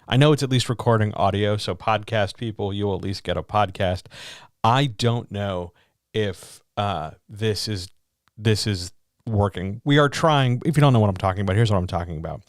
I know it's at least recording audio, so podcast people, you'll at least get a podcast. I don't know if this is working. We are trying. If you don't know what I'm talking about, here's what I'm talking about.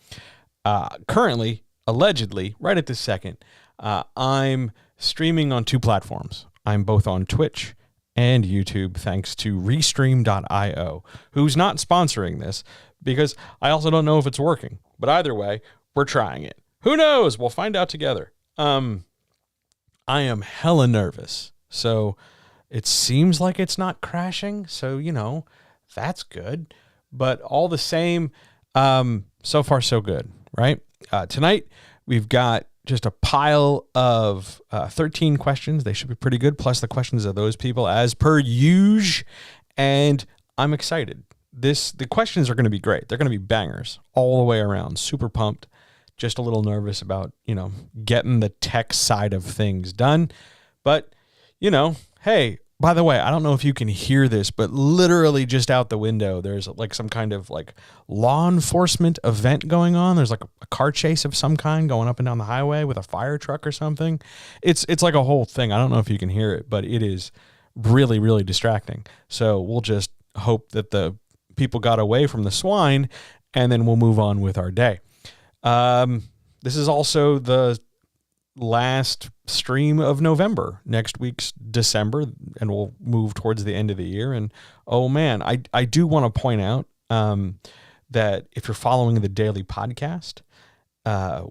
Currently, allegedly, right at this second, I'm streaming on 2 platforms. I'm both on Twitch and YouTube, thanks to Restream.io, who's not sponsoring this, because I also don't know if it's working. But either way, we're trying it. Who knows? We'll find out together. I am hella nervous. So it seems like it's not crashing. So, that's good. But all the same, so far so good, right? Tonight, we've got just a pile of 13 questions. They should be pretty good, plus the questions of those people as per usual. And I'm excited. The questions are going to be great. They're going to be bangers all the way around. Super pumped. Just a little nervous about, getting the tech side of things done. But, hey, by the way, I don't know if you can hear this, but literally just out the window, there's like some kind of like law enforcement event going on. There's like a car chase of some kind going up and down the highway with a fire truck or something. It's like a whole thing. I don't know if you can hear it, but it is really, really distracting. So we'll just hope that the people got away from the swine, and then we'll move on with our day. This is also the last stream of November. Next week's December, and we'll move towards the end of the year. And oh man, I do want to point out that if you're following the daily podcast,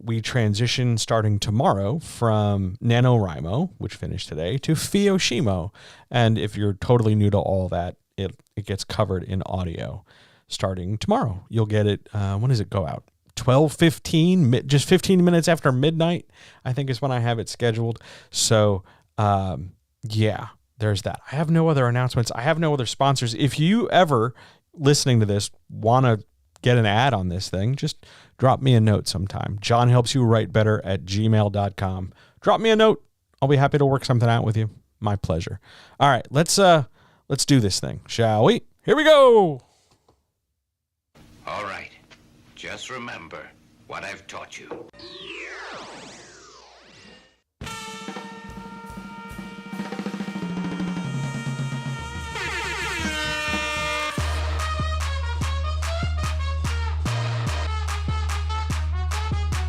we transition starting tomorrow from NaNoWriMo, which finished today, to Fioshimo. And if you're totally new to all that, it gets covered in audio starting tomorrow. You'll get it. When does it go out? 12:15, just 15 minutes after midnight, I think is when I have it scheduled. So, yeah, there's that. I have no other announcements. I have no other sponsors. If you ever listening to this want to get an ad on this thing, just drop me a note sometime. johnhelpsyouwritebetter@gmail.com. Drop me a note. I'll be happy to work something out with you. My pleasure. All right, let's do this thing, shall we? Here we go. All right. Just remember what I've taught you.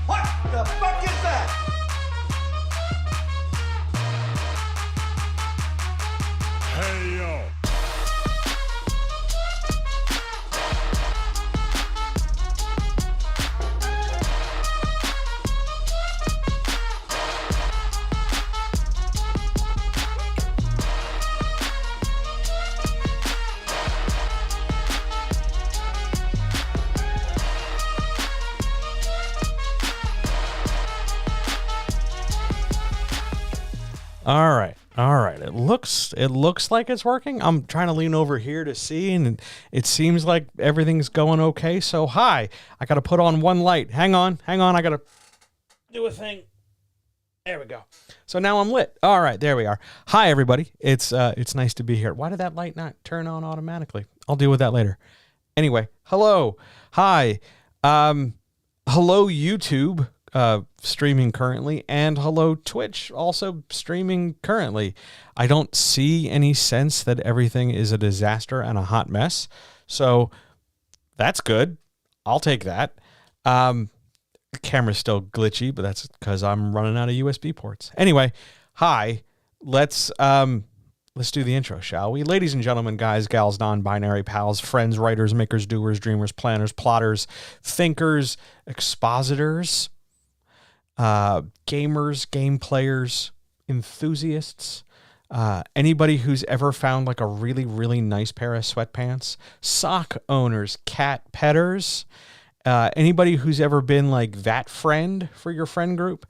What the fuck is that? Hey, yo. All right. It looks like it's working. I'm trying to lean over here to see, and it seems like everything's going okay. So, hi. I got to put on one light. Hang on. I got to do a thing. There we go. So now I'm lit. All right, there we are. Hi, everybody. It's nice to be here. Why did that light not turn on automatically? I'll deal with that later. Anyway, hello. Hi. Hello, YouTube. Streaming currently, and hello Twitch, also streaming currently. I don't see any sense that everything is a disaster and a hot mess, so that's good. I'll take that. The camera's still glitchy, but that's because I'm running out of USB ports. Anyway, hi. Let's do the intro, shall we? Ladies and gentlemen, guys, gals, non-binary pals, friends, writers, makers, doers, dreamers, planners, plotters, thinkers, expositors, gamers, game players, enthusiasts, anybody who's ever found like a really, really nice pair of sweatpants, sock owners, cat petters, anybody who's ever been like that friend for your friend group,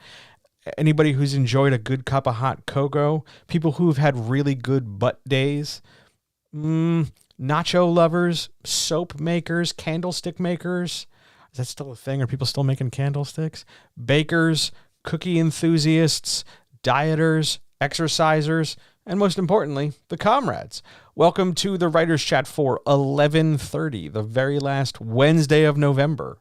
anybody who's enjoyed a good cup of hot cocoa, people who've had really good butt days, nacho lovers, soap makers, candlestick makers. Is that still a thing? Are people still making candlesticks? Bakers, cookie enthusiasts, dieters, exercisers, and most importantly, the comrades. Welcome to the Writers Chat for 11:30, the very last Wednesday of November.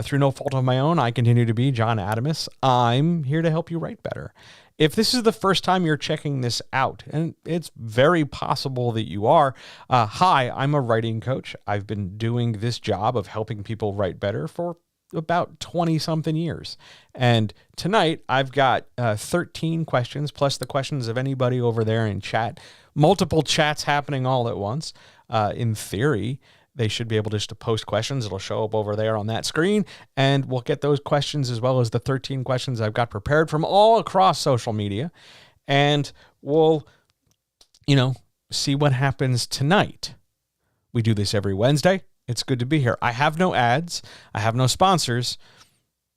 Through no fault of my own, I continue to be John Adamus. I'm here to help you write better. If this is the first time you're checking this out, and it's very possible that you are, hi, I'm a writing coach. I've been doing this job of helping people write better for about 20-something years. And tonight, I've got 13 questions, plus the questions of anybody over there in chat. Multiple chats happening all at once. In theory, they should be able just to post questions. It'll show up over there on that screen, and we'll get those questions as well as the 13 questions I've got prepared from all across social media. And we'll, see what happens tonight. We do this every Wednesday. It's good to be here. I have no ads. I have no sponsors.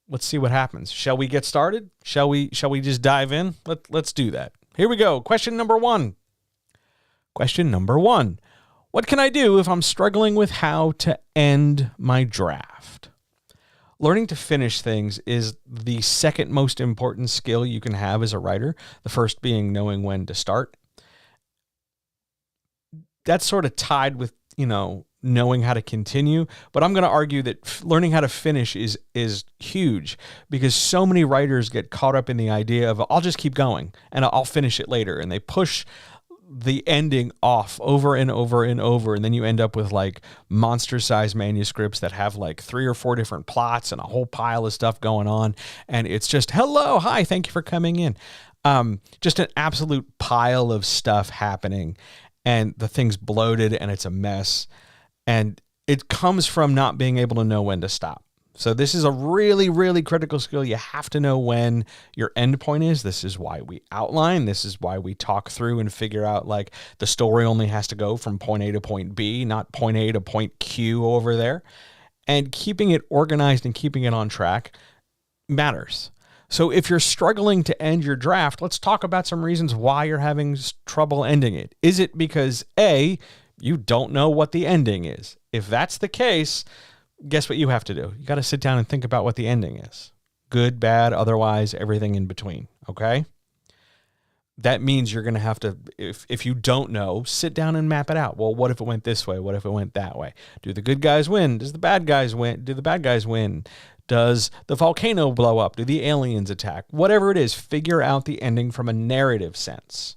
Let's see what happens. Shall we get started? Shall we just dive in? Let's do that. Here we go. Question number one. Question number one. What can I do if I'm struggling with how to end my draft? Learning to finish things is the second most important skill you can have as a writer, the first being knowing when to start. That's sort of tied with, knowing how to continue, but I'm going to argue that learning how to finish is huge, because so many writers get caught up in the idea of, I'll just keep going and I'll finish it later, and they push the ending off over and over and over, and then you end up with like monster-sized manuscripts that have like 3 or 4 different plots and a whole pile of stuff going on, and it's just, hello, hi, thank you for coming in. Just an absolute pile of stuff happening, and the thing's bloated and it's a mess, and it comes from not being able to know when to stop. So this is a really, really critical skill. You have to know when your end point is. This is why we outline. This is why we talk through and figure out, like, the story only has to go from point A to point B, not point A to point Q over there. And keeping it organized and keeping it on track matters. So if you're struggling to end your draft, let's talk about some reasons why you're having trouble ending it. Is it because, A, you don't know what the ending is? If that's the case, guess what you have to do? You got to sit down and think about what the ending is. Good, bad, otherwise, everything in between, okay? That means you're going to have to, if you don't know, sit down and map it out. Well, what if it went this way? What if it went that way? Do the good guys win? Does the bad guys win? Do the bad guys win? Does the volcano blow up? Do the aliens attack? Whatever it is, figure out the ending from a narrative sense.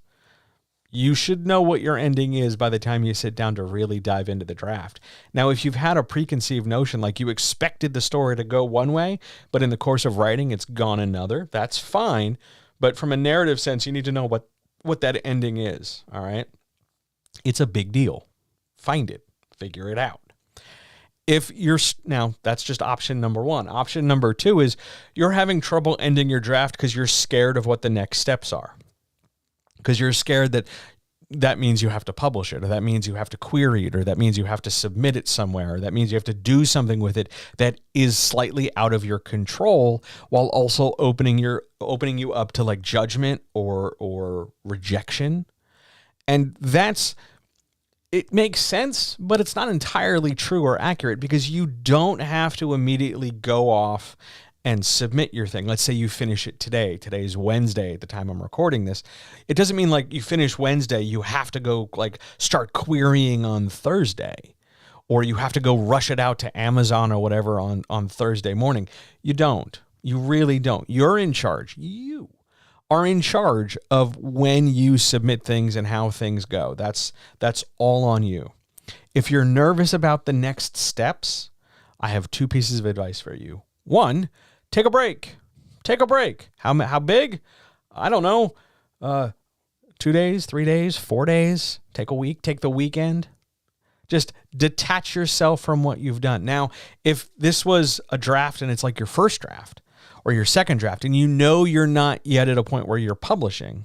You should know what your ending is by the time you sit down to really dive into the draft. Now, if you've had a preconceived notion, like you expected the story to go one way, but in the course of writing it's gone another, that's fine. But from a narrative sense, you need to know what that ending is, all right? It's a big deal. Find it. Figure it out. Now, that's just option number one. Option number two is you're having trouble ending your draft because you're scared of what the next steps are. Because you're scared that means you have to publish it, or that means you have to query it, or that means you have to submit it somewhere, or that means you have to do something with it that is slightly out of your control, while also opening you up to like judgment or rejection. And it makes sense, but it's not entirely true or accurate, because you don't have to immediately go off and submit your thing. Let's say you finish it today. Today's Wednesday at the time I'm recording this. It doesn't mean like you finish Wednesday, you have to go like start querying on Thursday, or you have to go rush it out to Amazon or whatever on Thursday morning. You don't. You really don't. You're in charge. You are in charge of when you submit things and how things go. That's all on you. If you're nervous about the next steps, I have 2 pieces of advice for you. 1, take a break. Take a break. How big? I don't know. 2 days, 3 days, 4 days. Take a week. Take the weekend. Just detach yourself from what you've done. Now, if this was a draft and it's like your first draft or your second draft, and you know you're not yet at a point where you're publishing,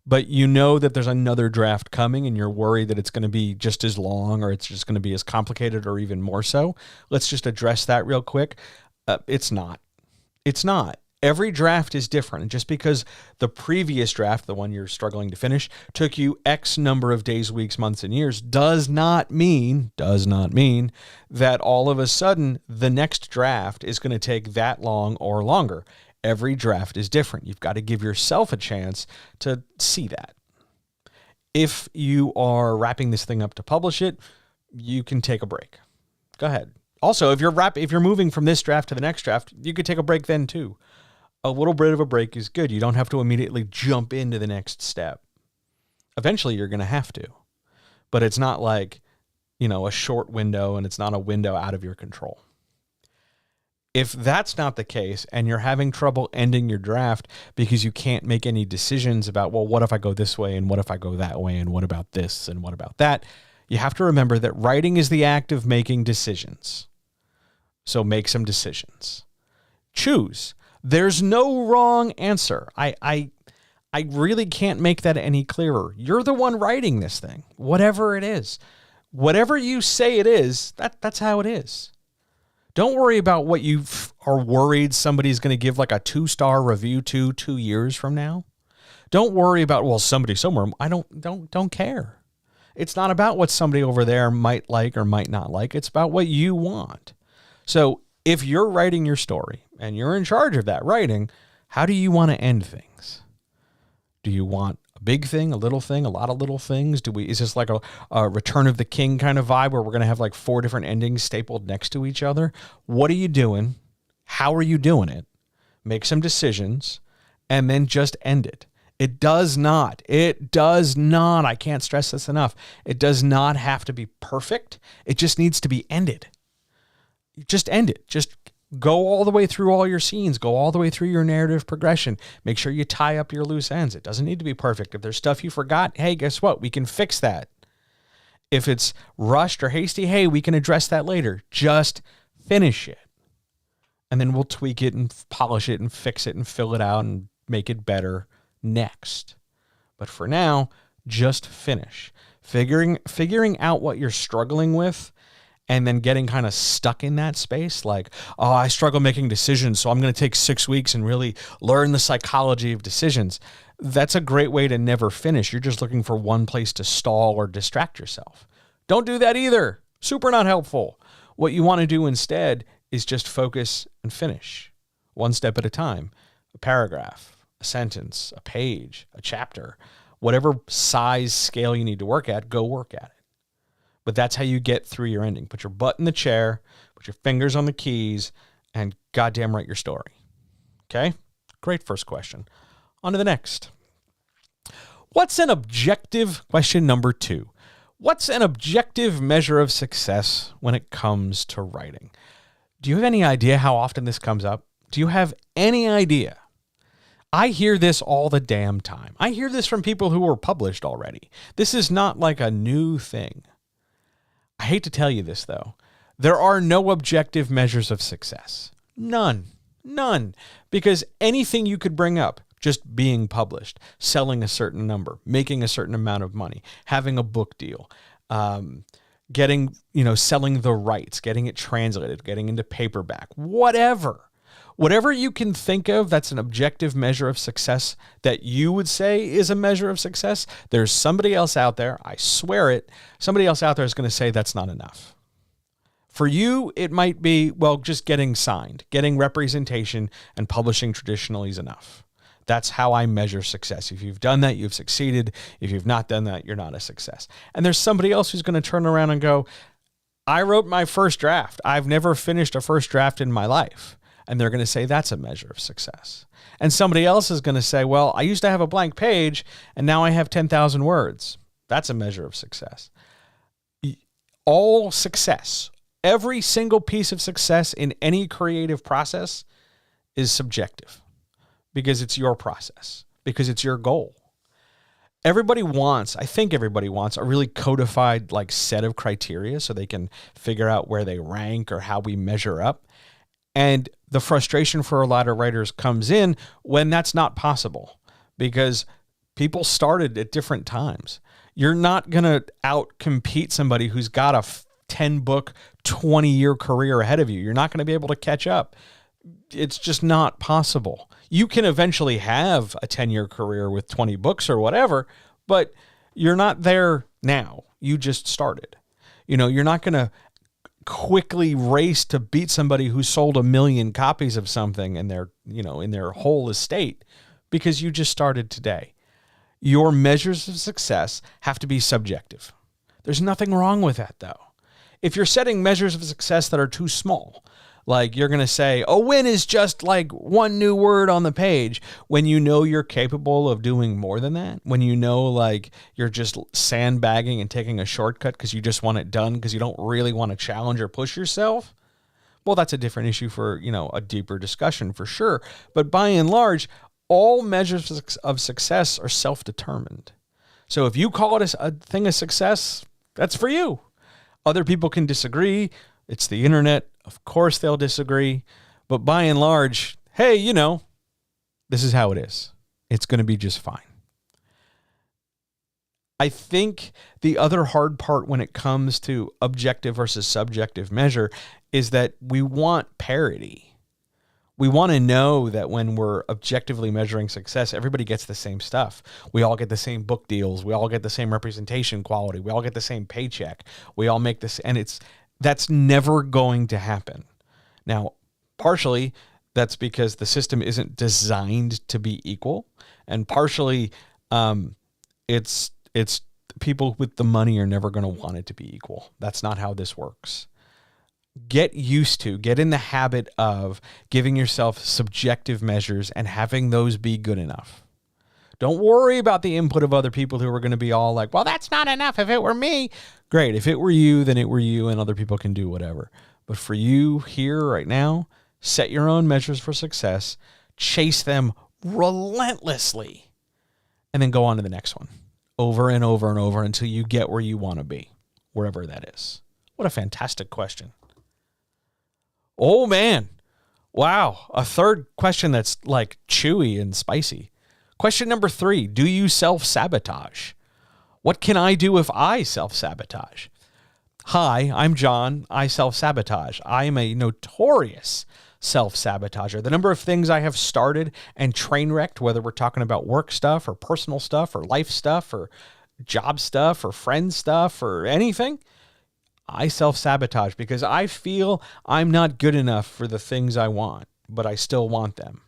but you know that there's another draft coming and you're worried that it's going to be just as long or it's just going to be as complicated or even more so, let's just address that real quick. It's not. It's not. Every draft is different. And just because the previous draft, the one you're struggling to finish, took you X number of days, weeks, months, and years, does not mean that all of a sudden the next draft is going to take that long or longer. Every draft is different. You've got to give yourself a chance to see that. If you are wrapping this thing up to publish it, you can take a break. Go ahead. Also, if you're moving from this draft to the next draft, you could take a break then too. A little bit of a break is good. You don't have to immediately jump into the next step. Eventually, you're going to have to. But it's not like, a short window, and it's not a window out of your control. If that's not the case and you're having trouble ending your draft because you can't make any decisions about, well, what if I go this way and what if I go that way and what about this and what about that, you have to remember that writing is the act of making decisions. So make some decisions. Choose. There's no wrong answer. I really can't make that any clearer. You're the one writing this thing, whatever it is. Whatever you say it is, that's how it is. Don't worry about what you are worried somebody's going to give like a 2-star review to 2 years from now. Don't worry about, well, somebody somewhere. I don't care. It's not about what somebody over there might like or might not like. It's about what you want. So if you're writing your story and you're in charge of that writing, how do you want to end things? Do you want a big thing, a little thing, a lot of little things? Is this like a Return of the King kind of vibe where we're going to have like 4 different endings stapled next to each other? What are you doing? How are you doing it? Make some decisions and then just end it. It does not, I can't stress this enough. It does not have to be perfect. It just needs to be ended. Just end it. Just go all the way through all your scenes. Go all the way through your narrative progression. Make sure you tie up your loose ends. It doesn't need to be perfect. If there's stuff you forgot, hey, guess what? We can fix that. If it's rushed or hasty, hey, we can address that later. Just finish it. And then we'll tweak it and polish it and fix it and fill it out and make it better next. But for now, just finish. Figuring out what you're struggling with and then getting kind of stuck in that space, like, oh, I struggle making decisions, so I'm going to take 6 weeks and really learn the psychology of decisions. That's a great way to never finish. You're just looking for one place to stall or distract yourself. Don't do that either. Super not helpful. What you want to do instead is just focus and finish. One step at a time. A paragraph, a sentence, a page, a chapter. Whatever size scale you need to work at, go work at it. But that's how you get through your ending. Put your butt in the chair, put your fingers on the keys, and goddamn write your story. Okay? Great first question. On to the next. What's an objective, question number 2. What's an objective measure of success when it comes to writing? Do you have any idea how often this comes up? Do you have any idea? I hear this all the damn time. I hear this from people who were published already. This is not like a new thing. I hate to tell you this, though. There are no objective measures of success. None. Because anything you could bring up, just being published, selling a certain number, making a certain amount of money, having a book deal, getting, selling the rights, getting it translated, getting into paperback, whatever you can think of that's an objective measure of success that you would say is a measure of success, there's somebody else out there, I swear it, somebody else out there is going to say that's not enough. For you, it might be, well, just getting signed, getting representation and publishing traditionally is enough. That's how I measure success. If you've done that, you've succeeded. If you've not done that, you're not a success. And there's somebody else who's going to turn around and go, I wrote my first draft. I've never finished a first draft in my life. And they're going to say that's a measure of success. And somebody else is going to say, well, I used to have a blank page and now I have 10,000 words. That's a measure of success. All success, every single piece of success in any creative process is subjective because it's your process, because it's your goal. I think everybody wants a really codified set of criteria so they can figure out where they rank or how we measure up. And the frustration for a lot of writers comes in when that's not possible because people started at different times. You're not going to out-compete somebody who's got a 10-book, 20-year career ahead of you. You're not going to be able to catch up. It's just not possible. You can eventually have a 10-year career with 20 books or whatever, but you're not there now. You just started. You're not going to quickly race to beat somebody who sold 1 million copies of something in their whole estate because you just started today. Your measures of success have to be subjective. There's nothing wrong with that, though. If you're setting measures of success that are too small, like you're going to say, a win is just like one new word on the page, when you know you're capable of doing more than that, when you know like you're just sandbagging and taking a shortcut because you just want it done because you don't really want to challenge or push yourself, well, that's a different issue for, a deeper discussion for sure. But by and large, all measures of success are self-determined. So if you call it a thing of success, that's for you. Other people can disagree. It's the internet. Of course they'll disagree. But by and large, hey, this is how it is. It's going to be just fine. I think the other hard part when it comes to objective versus subjective measure is that we want parity. We want to know that when we're objectively measuring success, everybody gets the same stuff. We all get the same book deals. We all get the same representation quality. We all get the same paycheck. We all make this, and that's never going to happen. Now, partially, that's because the system isn't designed to be equal, and partially, it's people with the money are never going to want it to be equal. That's not how this works. Get in the habit of giving yourself subjective measures and having those be good enough. Don't worry about the input of other people who are going to be all like, well, that's not enough. If it were me, great. If it were you, then it were you, and other people can do whatever. But for you here right now, set your own measures for success, chase them relentlessly, and then go on to the next one over and over and over until you get where you want to be, wherever that is. What a fantastic question. Oh, man. Wow. A third question that's like chewy and spicy. Question number 3, do you self-sabotage? What can I do if I self-sabotage? Hi, I'm John. I self-sabotage. I am a notorious self-sabotager. The number of things I have started and train wrecked, whether we're talking about work stuff or personal stuff or life stuff or job stuff or friend stuff or anything, I self-sabotage because I feel I'm not good enough for the things I want, but I still want them.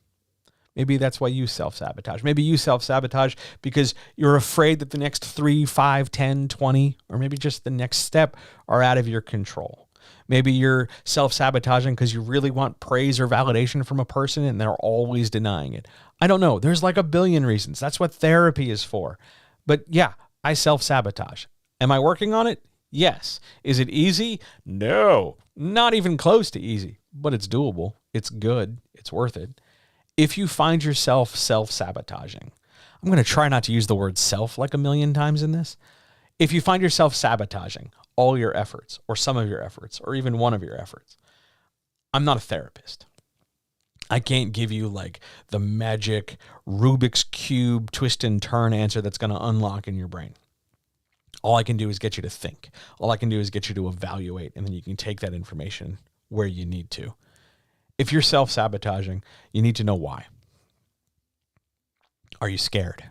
Maybe that's why you self-sabotage. Maybe you self-sabotage because you're afraid that the next 3, 5, 10, 20, or maybe just the next step are out of your control. Maybe you're self-sabotaging because you really want praise or validation from a person and they're always denying it. I don't know. There's like a billion reasons. That's what therapy is for. But yeah, I self-sabotage. Am I working on it? Yes. Is it easy? No, not even close to easy, but it's doable. It's good. It's worth it. If you find yourself self-sabotaging, I'm going to try not to use the word self like a million times in this. If you find yourself sabotaging all your efforts or some of your efforts or even one of your efforts, I'm not a therapist. I can't give you like the magic Rubik's Cube twist and turn answer that's going to unlock in your brain. All I can do is get you to think. All I can do is get you to evaluate, and then you can take that information where you need to. If you're self-sabotaging, you need to know why. Are you scared?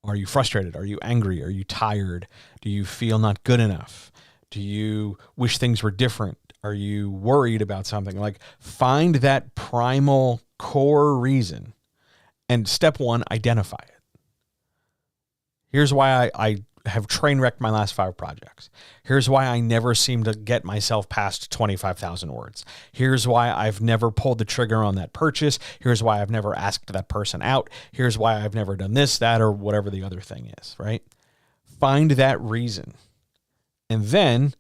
Are you frustrated? Are you angry? Are you tired? Do you feel not good enough? Do you wish things were different? Are you worried about something? Like, find that primal core reason. And step 1, identify it. Here's why I have train wrecked my last 5 projects. Here's why I never seem to get myself past 25,000 words. Here's why I've never pulled the trigger on that purchase. Here's why I've never asked that person out. Here's why I've never done this, that, or whatever the other thing is, right? Find that reason. And then,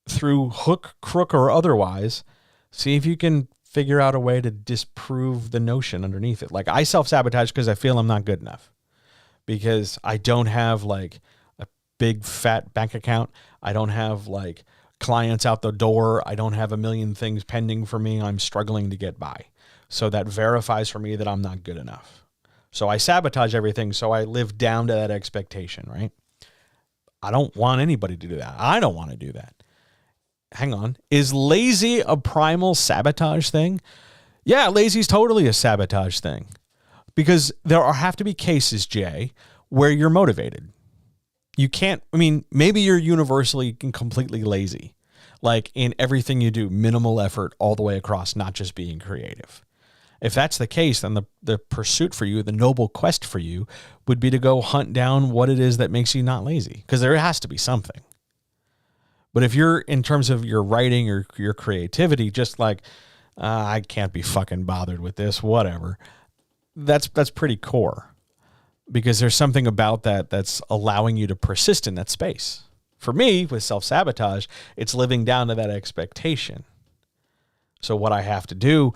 through hook, crook, or otherwise, see if you can figure out a way to disprove the notion underneath it. Like, I self-sabotage because I feel I'm not good enough. Because I don't have like a big fat bank account. I don't have like clients out the door. I don't have a million things pending for me. I'm struggling to get by. So that verifies for me that I'm not good enough. So I sabotage everything. So I live down to that expectation, right? I don't want anybody to do that. I don't want to do that. Hang on. Is lazy a primal sabotage thing? Yeah, lazy is totally a sabotage thing. Because there have to be cases, Jay, where you're motivated. You can't, maybe you're universally and completely lazy. Like in everything you do, minimal effort all the way across, not just being creative. If that's the case, then the pursuit for you, the noble quest for you, would be to go hunt down what it is that makes you not lazy. Because there has to be something. But if you're in terms of your writing or your creativity, just like, I can't be fucking bothered with this, whatever. That's pretty core, because there's something about that that's allowing you to persist in that space. For me, with self-sabotage, it's living down to that expectation. So what I have to do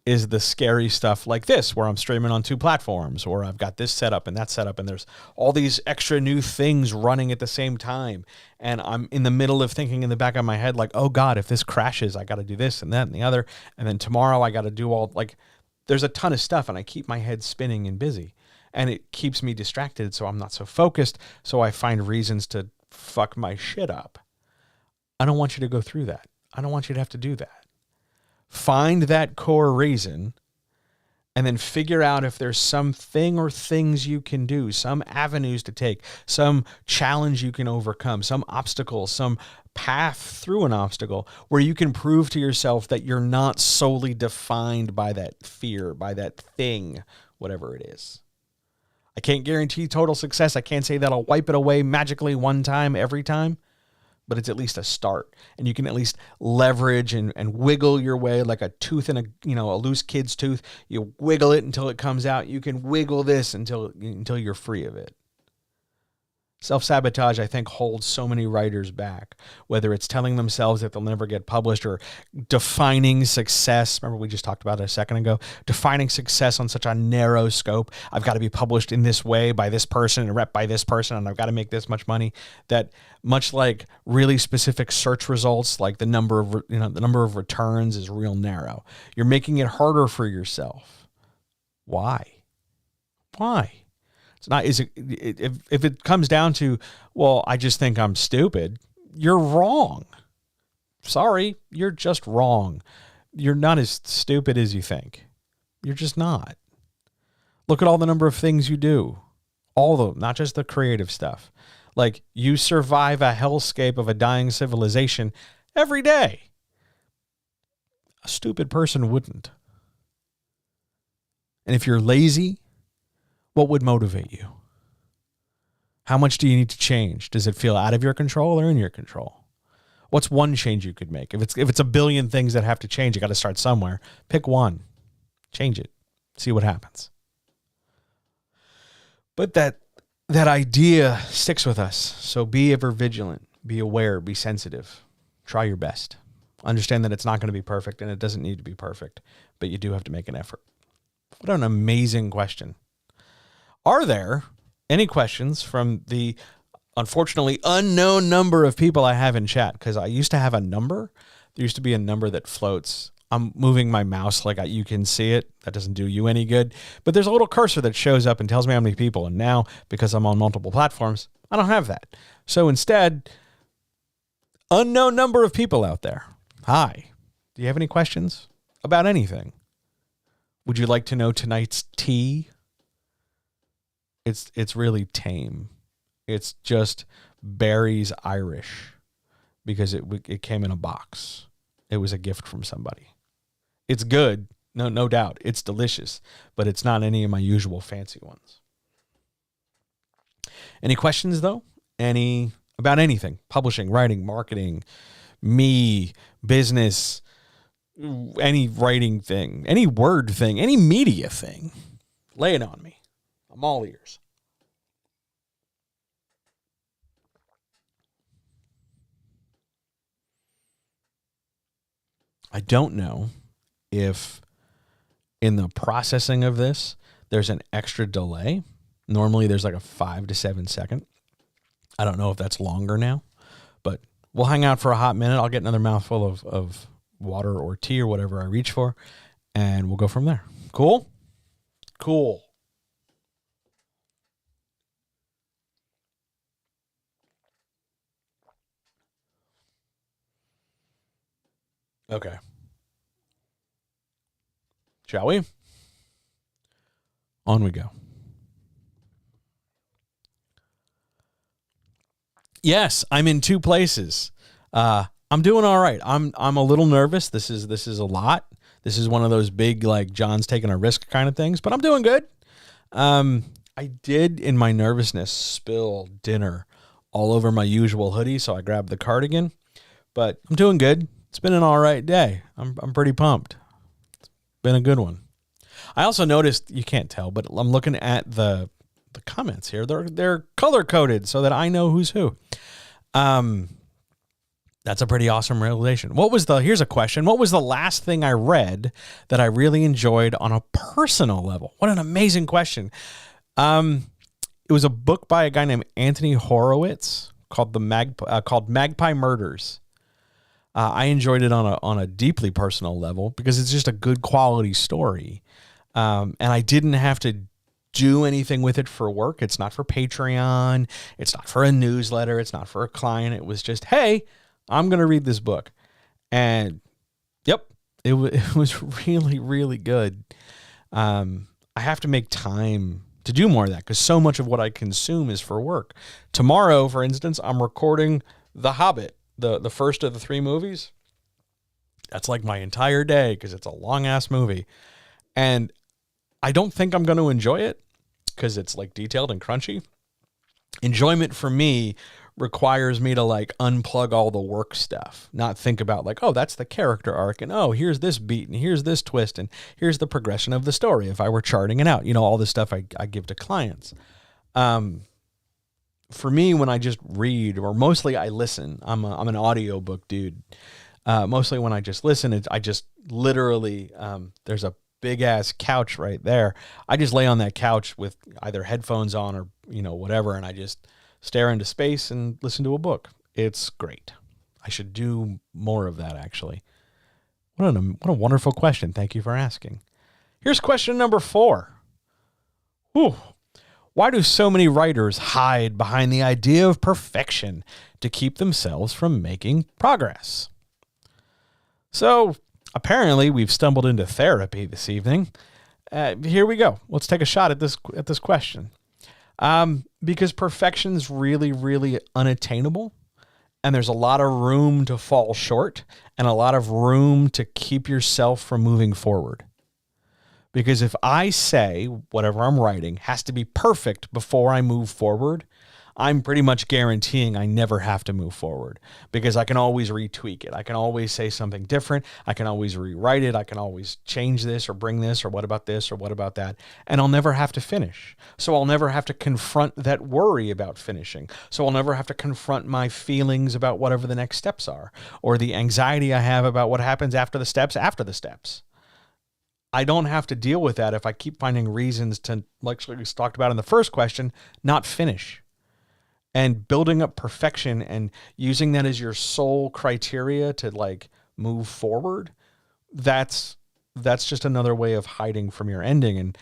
is the scary stuff like this, where I'm streaming on 2 platforms, or I've got this set up and that set up, and there's all these extra new things running at the same time. And I'm in the middle of thinking in the back of my head, like, oh God, if this crashes, I got to do this and that and the other. And then tomorrow I got to do all, like, there's a ton of stuff, and I keep my head spinning and busy, and it keeps me distracted. So I'm not so focused. So I find reasons to fuck my shit up. I don't want you to go through that. I don't want you to have to do that. Find that core reason, and then figure out if there's something or things you can do, some avenues to take, some challenge you can overcome, some obstacle, some path through an obstacle where you can prove to yourself that you're not solely defined by that fear, by that thing, whatever it is. I can't guarantee total success. I can't say that I'll wipe it away magically one time every time, but it's at least a start, and you can at least leverage and wiggle your way like a tooth in a loose kid's tooth. You wiggle it until it comes out. You can wiggle this until you're free of it. Self-sabotage, I think, holds so many writers back, whether it's telling themselves that they'll never get published, or defining success. Remember, we just talked about it a second ago, defining success on such a narrow scope. I've got to be published in this way by this person and rep by this person, and I've got to make this much money. That, much like really specific search results, like the number of returns is real narrow. You're making it harder for yourself. Why? It's not, if it comes down to, well, I just think I'm stupid, you're wrong. Sorry, you're just wrong. You're not as stupid as you think. You're just not. Look at all the number of things you do. All of them, not just the creative stuff. Like, you survive a hellscape of a dying civilization every day. A stupid person wouldn't. And if you're lazy, what would motivate you? How much do you need to change? Does it feel out of your control or in your control? What's one change you could make? If it's a billion things that have to change, you got to start somewhere. Pick one, change it, see what happens. But that idea sticks with us. So be ever vigilant, be aware, be sensitive. Try your best. Understand that it's not going to be perfect, and it doesn't need to be perfect, but you do have to make an effort. What an amazing question. Are there any questions from the, unfortunately, unknown number of people I have in chat? Because I used to have a number. There used to be a number that floats. I'm moving my mouse like you can see it. That doesn't do you any good. But there's a little cursor that shows up and tells me how many people. And now, because I'm on multiple platforms, I don't have that. So instead, unknown number of people out there. Hi. Do you have any questions about anything? Would you like to know tonight's tea? It's really tame. It's just Barry's Irish, because it came in a box. It was a gift from somebody. It's good, no doubt. It's delicious, but it's not any of my usual fancy ones. Any questions though? About anything? Publishing, writing, marketing, me, business, any writing thing, any word thing, any media thing. Lay it on me. I'm all ears. I don't know if in the processing of this, there's an extra delay. Normally there's like a 5 to 7 second. I don't know if that's longer now, but we'll hang out for a hot minute. I'll get another mouthful of water or tea or whatever I reach for, and we'll go from there. Cool? Cool. Okay. Shall we? On we go. Yes, I'm in 2 places. I'm doing all right. I'm a little nervous. This is a lot. This is one of those big, like, John's taking a risk kind of things, but I'm doing good. I did, in my nervousness, spill dinner all over my usual hoodie, so I grabbed the cardigan. but I'm doing good. It's been an all right day. I'm pretty pumped. It's been a good one. I also noticed, you can't tell, but I'm looking at the comments here. They're color coded so that I know who's who. That's a pretty awesome realization. Here's a question. What was the last thing I read that I really enjoyed on a personal level? What an amazing question. It was a book by a guy named Anthony Horowitz called Magpie Murders. I enjoyed it on a deeply personal level because it's just a good quality story. And I didn't have to do anything with it for work. It's not for Patreon. It's not for a newsletter. It's not for a client. It was just, hey, I'm going to read this book. And yep, it was really, really good. I have to make time to do more of that because so much of what I consume is for work. Tomorrow, for instance, I'm recording The Hobbit, the first of the 3 movies. That's like my entire day because it's a long-ass movie. And I don't think I'm going to enjoy it because it's like detailed and crunchy. Enjoyment for me requires me to like unplug all the work stuff, not think about like, oh, that's the character arc, and oh, here's this beat, and here's this twist, and here's the progression of the story. If I were charting it out, all this stuff I give to clients. For me, when I just read, or mostly I listen, I'm an audiobook dude. Mostly when I just listen, I just literally, there's a big ass couch right there. I just lay on that couch with either headphones on or, whatever. And I just stare into space and listen to a book. It's great. I should do more of that, actually. What a wonderful question. Thank you for asking. Here's question number 4. Whew. Why do so many writers hide behind the idea of perfection to keep themselves from making progress? So apparently we've stumbled into therapy this evening. Here we go. Let's take a shot at this question. Because perfection's really, really unattainable, and there's a lot of room to fall short and a lot of room to keep yourself from moving forward. Because if I say whatever I'm writing has to be perfect before I move forward, I'm pretty much guaranteeing I never have to move forward because I can always retweak it. I can always say something different. I can always rewrite it. I can always change this or bring this or what about this or what about that. And I'll never have to finish. So I'll never have to confront that worry about finishing. So I'll never have to confront my feelings about whatever the next steps are or the anxiety I have about what happens after the steps. I don't have to deal with that if I keep finding reasons to, like we talked about in the first question, not finish. And building up perfection and using that as your sole criteria to like move forward, that's just another way of hiding from your ending. And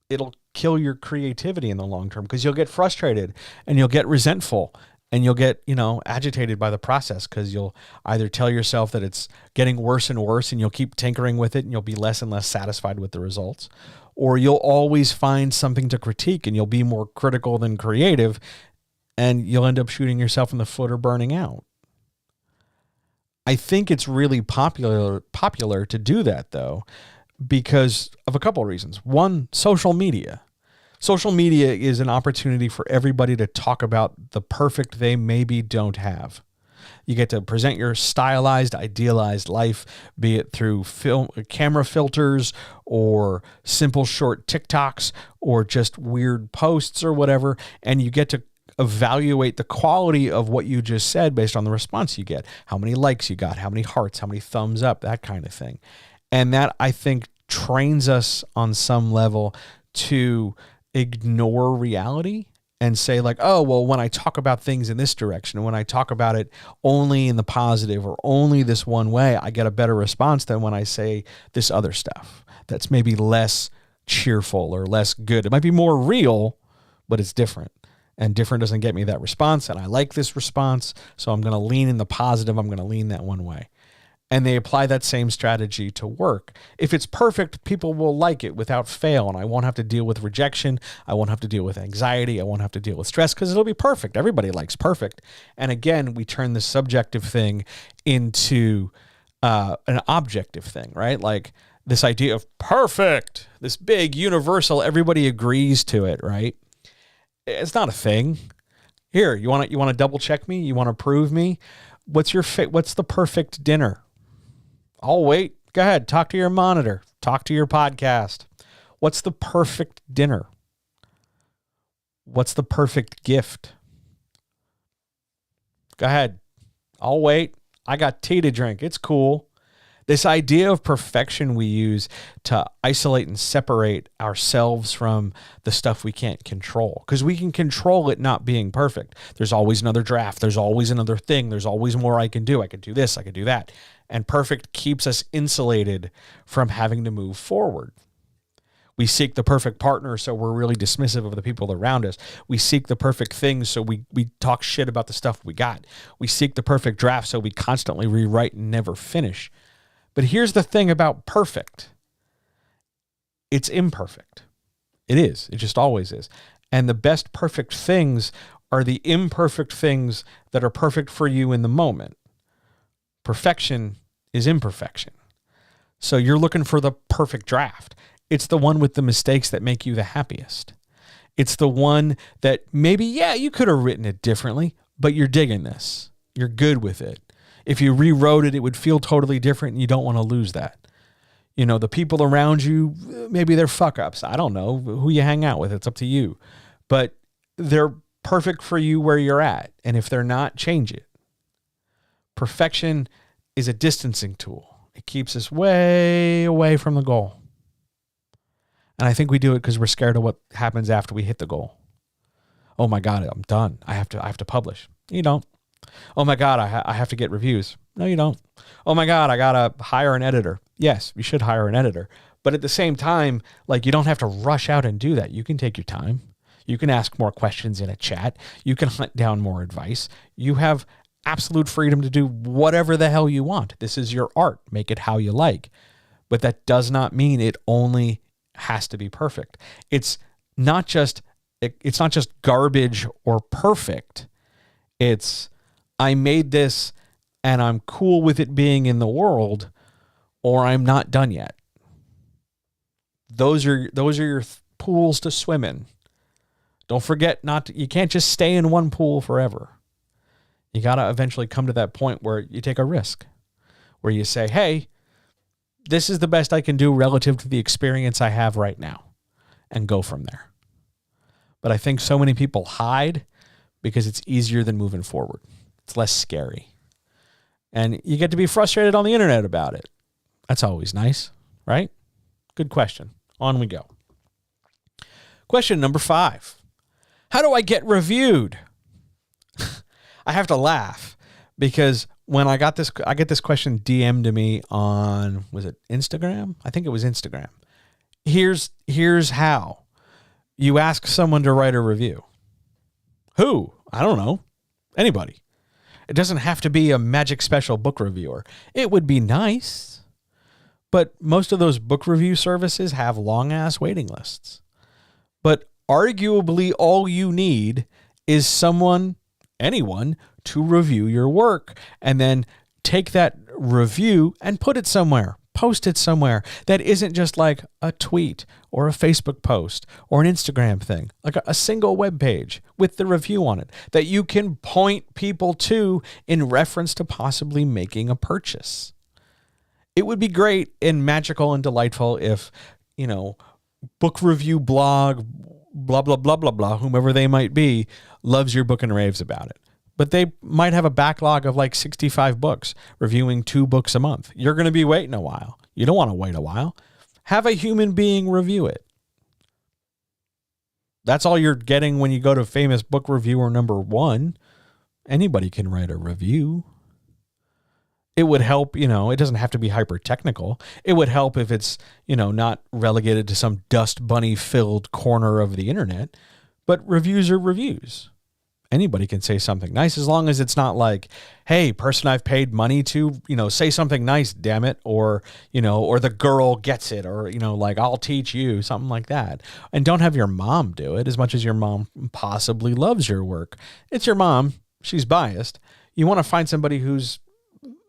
it'll kill your creativity in the long term because you'll get frustrated and you'll get resentful and you'll get, agitated by the process because you'll either tell yourself that it's getting worse and worse and you'll keep tinkering with it and you'll be less and less satisfied with the results. Or you'll always find something to critique and you'll be more critical than creative and you'll end up shooting yourself in the foot or burning out. I think it's really popular to do that, though, because of a couple of reasons. One, social media. Social media is an opportunity for everybody to talk about the perfect they maybe don't have. You get to present your stylized, idealized life, be it through camera filters or simple short TikToks or just weird posts or whatever, and you get to evaluate the quality of what you just said based on the response you get, how many likes you got, how many hearts, how many thumbs up, that kind of thing. And that, I think, trains us on some level to ignore reality and say like, oh, well, when I talk about things in this direction, when I talk about it only in the positive or only this one way, I get a better response than when I say this other stuff that's maybe less cheerful or less good. It might be more real, but it's different. And different doesn't get me that response. And I like this response. So I'm going to lean in the positive. I'm going to lean that one way. And they apply that same strategy to work. If it's perfect, people will like it without fail. And I won't have to deal with rejection. I won't have to deal with anxiety. I won't have to deal with stress because it'll be perfect. Everybody likes perfect. And again, we turn the subjective thing into an objective thing, right? Like this idea of perfect, this big universal, everybody agrees to it, right? It's not a thing. Here, you want to double check me? You want to prove me? What's the perfect dinner? I'll wait. Go ahead. Talk to your monitor. Talk to your podcast. What's the perfect dinner? What's the perfect gift? Go ahead. I'll wait. I got tea to drink. It's cool. This idea of perfection we use to isolate and separate ourselves from the stuff we can't control, because we can control it not being perfect. There's always another draft. There's always another thing. There's always more I can do. I can do this. I can do that. And perfect keeps us insulated from having to move forward. We seek the perfect partner, so we're really dismissive of the people around us. We seek the perfect things, so we talk shit about the stuff we got. We seek the perfect draft, so we constantly rewrite and never finish. But here's the thing about perfect. It's imperfect. It is. It just always is. And the best perfect things are the imperfect things that are perfect for you in the moment. Perfection is imperfection. So you're looking for the perfect draft. It's the one with the mistakes that make you the happiest. It's the one that maybe, yeah, you could have written it differently, but you're digging this. You're good with it. If you rewrote it, it would feel totally different, and you don't want to lose that. You know, the people around you, maybe they're fuck-ups. I don't know who you hang out with. It's up to you. But they're perfect for you where you're at. And if they're not, change it. Perfection is a distancing tool. It keeps us way away from the goal. And I think we do it because we're scared of what happens after we hit the goal. Oh my God, I'm done. I have to publish. You don't. Oh my God, I have to get reviews. No, you don't. Oh my God, I got to hire an editor. Yes, you should hire an editor. But at the same time, like, you don't have to rush out and do that. You can take your time. You can ask more questions in a chat. You can hunt down more advice. You have absolute freedom to do whatever the hell you want. This is your art. Make it how you like. But that does not mean it only has to be perfect. It's not just garbage or perfect. It's, I made this and I'm cool with it being in the world, or I'm not done yet. Those are your pools to swim in. Don't forget you can't just stay in one pool forever. You got to eventually come to that point where you take a risk, where you say, hey, this is the best I can do relative to the experience I have right now, and go from there. But I think so many people hide because it's easier than moving forward. It's less scary. And you get to be frustrated on the internet about it. That's always nice, right? Good question. On we go. Question number 5. How do I get reviewed? I have to laugh because when I get this question DM'd to me on, was it Instagram? I think it was Instagram. Here's how. You ask someone to write a review. Who? I don't know. Anybody. It doesn't have to be a Magic Special book reviewer. It would be nice. But most of those book review services have long-ass waiting lists. But arguably all you need is anyone, to review your work, and then take that review and put it somewhere. Post it somewhere that isn't just like a tweet or a Facebook post or an Instagram thing, like a single web page with the review on it that you can point people to in reference to possibly making a purchase. It would be great and magical and delightful if, book review blog, blah, blah, blah, blah, blah, whomever they might be, loves your book and raves about it. But they might have a backlog of like 65 books, reviewing 2 books a month. You're going to be waiting a while. You don't want to wait a while. Have a human being review it. That's all you're getting when you go to famous book reviewer number 1. Anybody can write a review. It would help, it doesn't have to be hyper technical. It would help if it's, not relegated to some dust bunny filled corner of the internet, but reviews are reviews. Anybody can say something nice as long as it's not like, hey, person I've paid money to, say something nice, damn it. Or, or the girl gets it, or, like, I'll teach you, something like that. And don't have your mom do it as much as your mom possibly loves your work. It's your mom. She's biased. You want to find somebody who's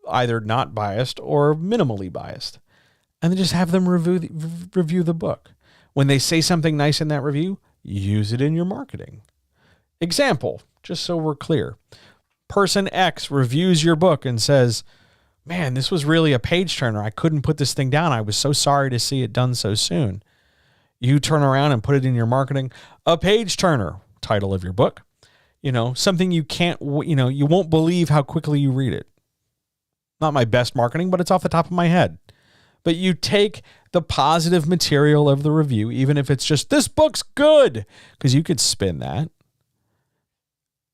either not biased or minimally biased, and then just have them review the book. When they say something nice in that review, use it in your marketing. Example, just so we're clear. person X reviews your book and says, man, this was really a page turner. I couldn't put this thing down. I was so sorry to see it done so soon. You turn around and put it in your marketing, a page turner, title of your book, something you can't, you won't believe how quickly you read it. Not my best marketing, but it's off the top of my head. But you take the positive material of the review, even if it's just, this book's good, because you could spin that,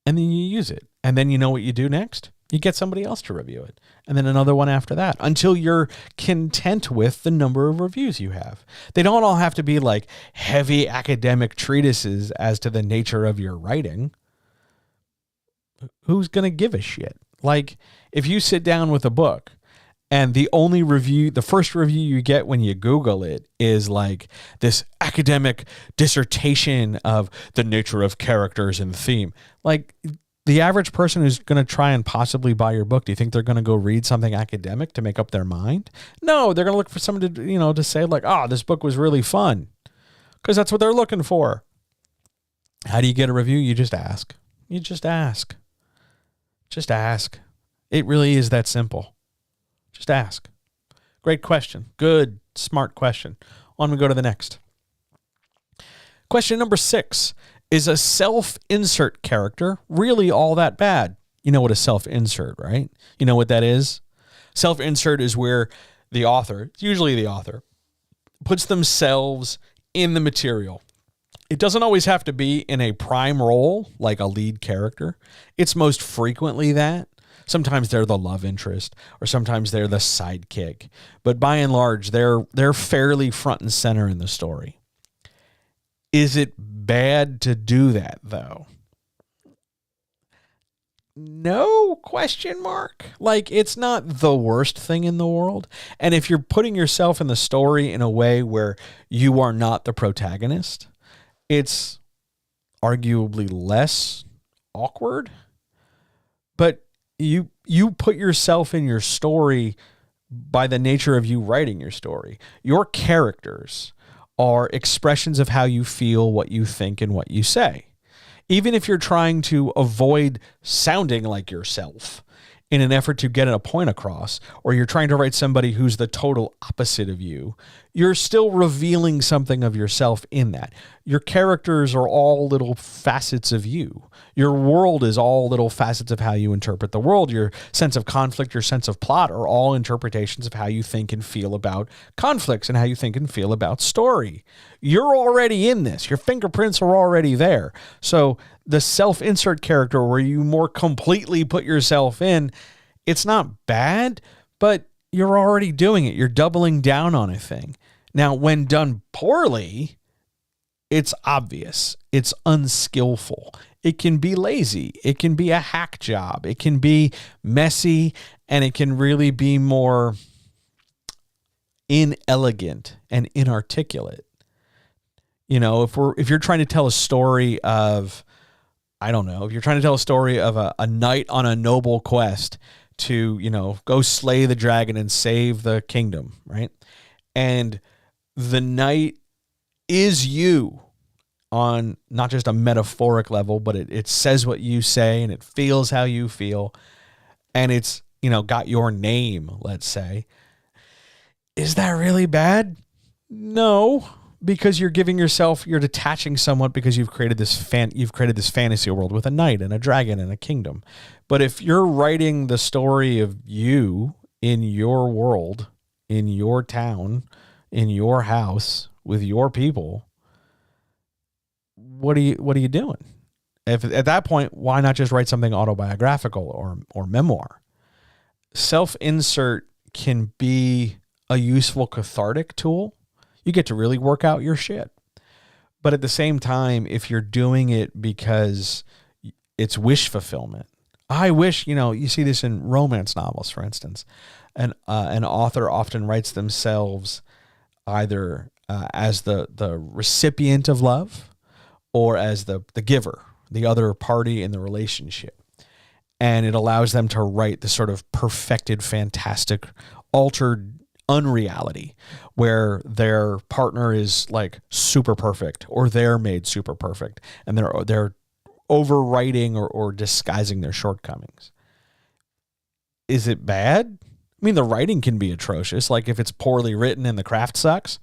and then you use it. And then you know what you do next? You get somebody else to review it, and then another one after that, until you're content with the number of reviews you have. They don't all have to be like heavy academic treatises as to the nature of your writing. Who's going to give a shit? Like, if you sit down with a book and the first review you get when you Google it is like this academic dissertation of the nature of characters and theme, like, the average person who's going to try and possibly buy your book, do you think they're going to go read something academic to make up their mind? No, they're going to look for someone to, to say like, oh, this book was really fun, because that's what they're looking for. How do you get a review? You just ask. You just ask. Just ask. It really is that simple. Just ask. Great question. Good, smart question. On we go to the next. Question number 6. Is a self-insert character really all that bad? You know what a self-insert, right? You know what that is? Self-insert is where the author, usually the author, puts themselves in the material. It doesn't always have to be in a prime role, like a lead character. It's most frequently that. Sometimes they're the love interest, or sometimes they're the sidekick. But by and large, they're fairly front and center in the story. Is it bad to do that, though? No, question mark. Like, it's not the worst thing in the world. And if you're putting yourself in the story in a way where you are not the protagonist, it's arguably less awkward. But you put yourself in your story by the nature of you writing your story. Your characters are expressions of how you feel, what you think, and what you say. Even if you're trying to avoid sounding like yourself in an effort to get a point across, or you're trying to write somebody who's the total opposite of you, you're still revealing something of yourself in that. Your characters are all little facets of you. Your world is all little facets of how you interpret the world. Your sense of conflict, your sense of plot are all interpretations of how you think and feel about conflicts and how you think and feel about story. You're already in this. Your fingerprints are already there. So the self-insert character where you more completely put yourself in, it's not bad, but you're already doing it. You're doubling down on a thing. Now, when done poorly, it's obvious. It's unskillful. It can be lazy. It can be a hack job. It can be messy, and it can really be more inelegant and inarticulate. If you're trying to tell a story of, I don't know, if you're trying to tell a story of a knight on a noble quest to, go slay the dragon and save the kingdom, right? And the knight is you on not just a metaphoric level, but it says what you say and it feels how you feel. And it's, got your name, let's say. Is that really bad? No, because you're detaching somewhat because you've created this fantasy world with a knight and a dragon and a kingdom. But if you're writing the story of you in your world, in your town, in your house, with your people, what are you doing? If at that point, why not just write something autobiographical or memoir? Self-insert can be a useful cathartic tool. You get to really work out your shit. But at the same time, if you're doing it because it's wish fulfillment, I wish, you see this in romance novels, for instance. An author often writes themselves either as the recipient of love or as the giver, the other party in the relationship. And it allows them to write the sort of perfected, fantastic, altered unreality where their partner is like super perfect or they're made super perfect and they're overwriting or disguising their shortcomings. Is it bad? I mean, the writing can be atrocious. Like if it's poorly written and the craft sucks.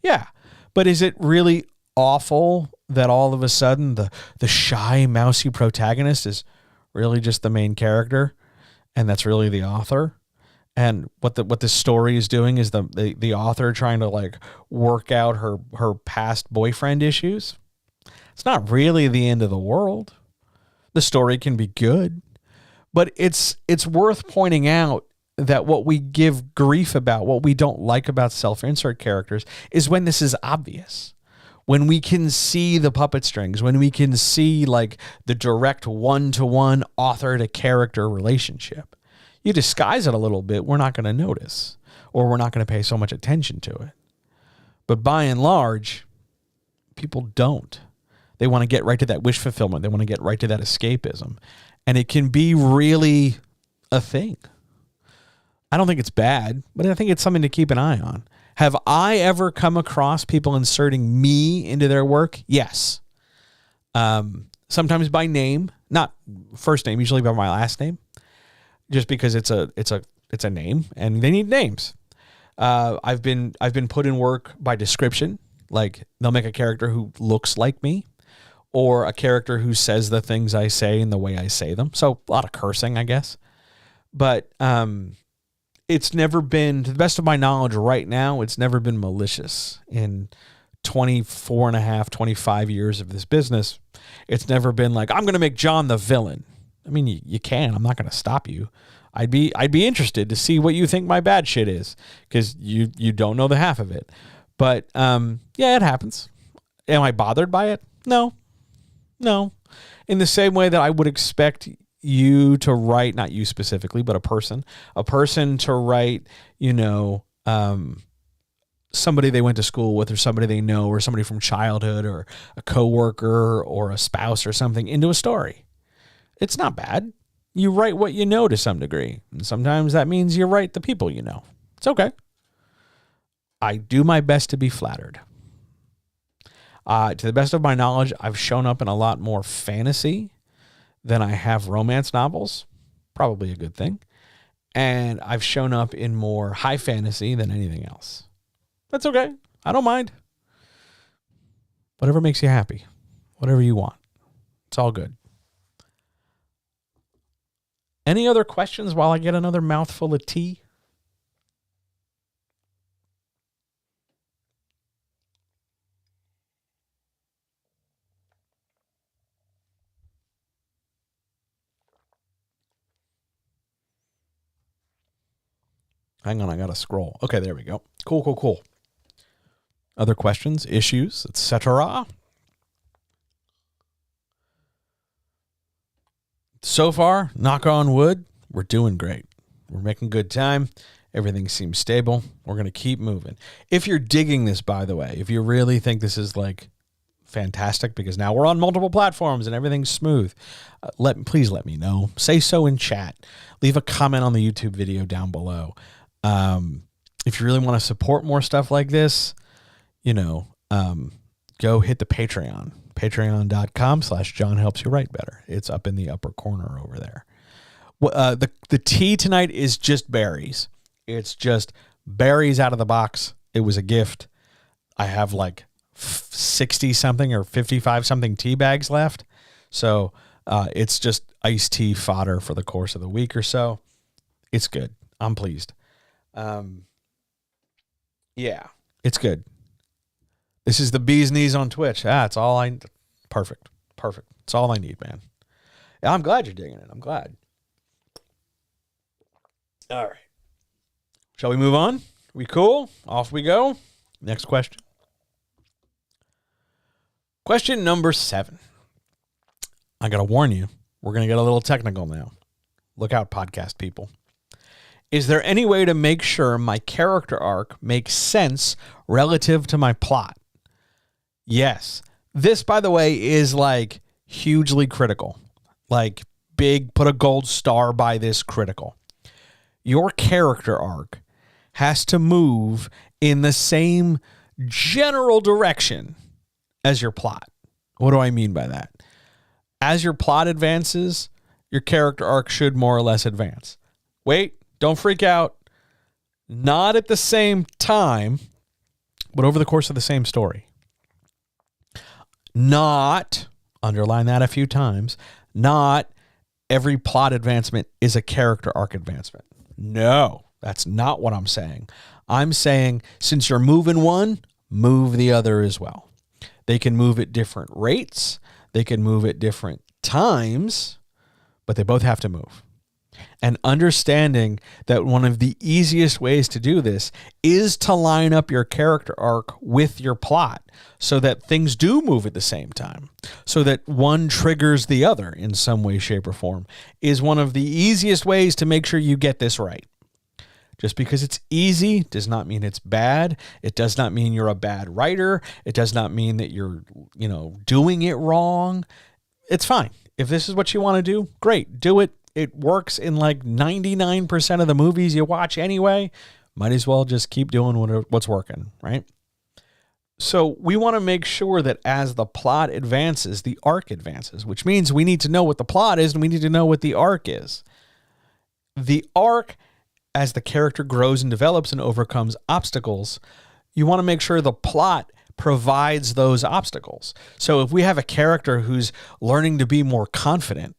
Yeah. But is it really awful that all of a sudden the shy, mousy protagonist is really just the main character and that's really the author? And what the story is doing is the author trying to like work out her past boyfriend issues? It's not really the end of the world. The story can be good. But it's worth pointing out that what we give grief about, what we don't like about self-insert characters, is when this is obvious. When we can see the puppet strings, when we can see like the direct one-to-one author-to-character relationship. You disguise it a little bit, we're not going to notice, or we're not going to pay so much attention to it. But by and large, people don't. They want to get right to that wish fulfillment. They want to get right to that escapism. And it can be really a thing. I don't think it's bad, but I think it's something to keep an eye on. Have I ever come across people inserting me into their work? Yes. Sometimes by name, not first name, usually by my last name, just because it's a name and they need names. I've been put in work by description, like they'll make a character who looks like me, or a character who says the things I say and the way I say them. So a lot of cursing, I guess. But it's never been, to the best of my knowledge right now, it's never been malicious. In 25 years of this business, it's never been like, I'm going to make John the villain. I mean, you can. I'm not going to stop you. I'd be interested to see what you think my bad shit is, because you don't know the half of it. But yeah, it happens. Am I bothered by it? No. In the same way that I would expect you to write, not you specifically, but a person to write, somebody they went to school with, or somebody they know, or somebody from childhood, or a coworker or a spouse or something into a story. It's not bad. You write what you know to some degree. And sometimes that means you write the people you know. It's okay. I do my best to be flattered. To the best of my knowledge, I've shown up in a lot more fantasy than I have romance novels. Probably a good thing. And I've shown up in more high fantasy than anything else. That's okay. I don't mind. Whatever makes you happy. Whatever you want. It's all good. Any other questions while I get another mouthful of tea? Hang on, I gotta scroll. Okay, there we go. Cool. Other questions, issues, etc. So far, knock on wood, we're doing great. We're making good time. Everything seems stable. We're going to keep moving. If you're digging this, by the way, if you really think this is like fantastic, because now we're on multiple platforms and everything's smooth, please let me know. Say so in chat. Leave a comment on the YouTube video down below. If you really want to support more stuff like this, go hit the Patreon. Patreon.com/John Helps You Write Better. It's up in the upper corner over there. The tea tonight is just berries. It's just berries out of the box. It was a gift. I have like 60 something or 55 something tea bags left. So it's just iced tea fodder for the course of the week or so. It's good. I'm pleased. Yeah, it's good. This is the bee's knees on Twitch. It's all perfect. It's all I need, man. Yeah, I'm glad you're digging it. I'm glad. All right. Shall we move on? We cool? Off we go. Next question. Question number 7. I got to warn you, we're going to get a little technical now. Look out, podcast people. Is there any way to make sure my character arc makes sense relative to my plot? Yes. This, by the way, is like hugely critical. Like big, put a gold star by this critical. Your character arc has to move in the same general direction as your plot. What do I mean by that? as your plot advances, your character arc should more or less advance. Wait, don't freak out. Not at the same time, but over the course of the same story. Not, underline that a few times, not every plot advancement is a character arc advancement. No, that's not what I'm saying. I'm saying since you're moving one, move the other as well. They can move at different rates. They can move at different times, but they both have to move. And understanding that one of the easiest ways to do this is to line up your character arc with your plot so that things do move at the same time, so that one triggers the other in some way, shape, or form, is one of the easiest ways to make sure you get this right. Just because it's easy does not mean it's bad. It does not mean you're a bad writer. It does not mean that you're, doing it wrong. It's fine. If this is what you want to do, great, do it. It works in like 99% of the movies you watch anyway. Might as well just keep doing what's working, right? So we want to make sure that as the plot advances, the arc advances, which means we need to know what the plot is and we need to know what the arc is. The arc, as the character grows and develops and overcomes obstacles, you want to make sure the plot provides those obstacles. So if we have a character who's learning to be more confident,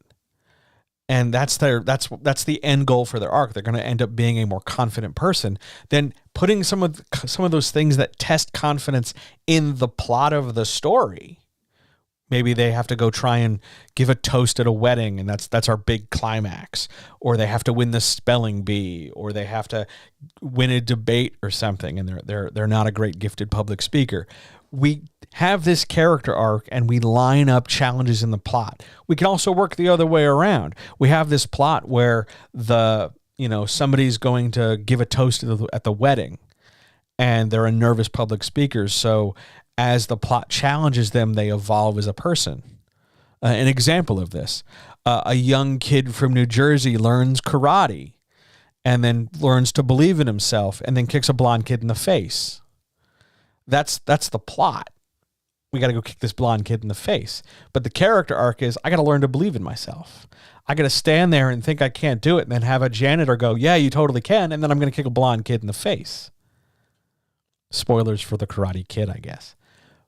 and that's the end goal for their arc, they're going to end up being a more confident person, then putting some of those things that test confidence in the plot of the story. Maybe they have to go try and give a toast at a wedding, and that's our big climax. Or they have to win the spelling bee, or they have to win a debate or something, and they're not a great gifted public speaker. We have this character arc, and we line up challenges in the plot. We can also work the other way around. We have this plot where somebody's going to give a toast at the wedding, and they're a nervous public speaker, so as the plot challenges them, they evolve as a person. An example of this, a young kid from New Jersey learns karate and then learns to believe in himself and then kicks a blonde kid in the face. That's the plot. We got to go kick this blonde kid in the face. But the character arc is, I got to learn to believe in myself. I got to stand there and think I can't do it and then have a janitor go, yeah, you totally can. And then I'm going to kick a blonde kid in the face. Spoilers for the Karate Kid, I guess.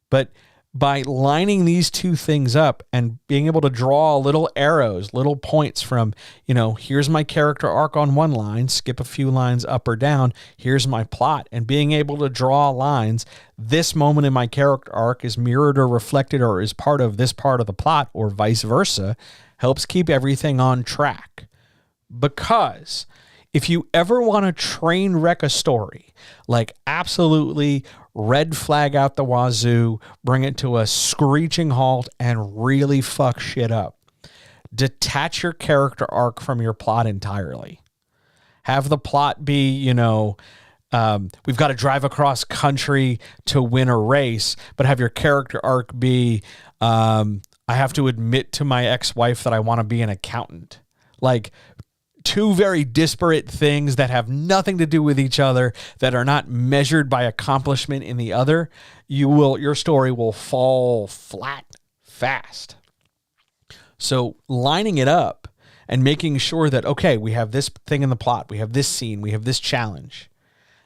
But by lining these two things up and being able to draw little arrows, little points from, here's my character arc on one line, skip a few lines up or down, here's my plot, and being able to draw lines, this moment in my character arc is mirrored or reflected or is part of this part of the plot or vice versa, helps keep everything on track. Because if you ever want to train wreck a story, like absolutely red flag out the wazoo, bring it to a screeching halt, and really fuck shit up, detach your character arc from your plot entirely. Have the plot be, we've got to drive across country to win a race, but have your character arc be, I have to admit to my ex-wife that I want to be an accountant. Like, two very disparate things that have nothing to do with each other, that are not measured by accomplishment in the other, your story will fall flat fast. So lining it up and making sure that, okay, we have this thing in the plot, we have this scene, we have this challenge.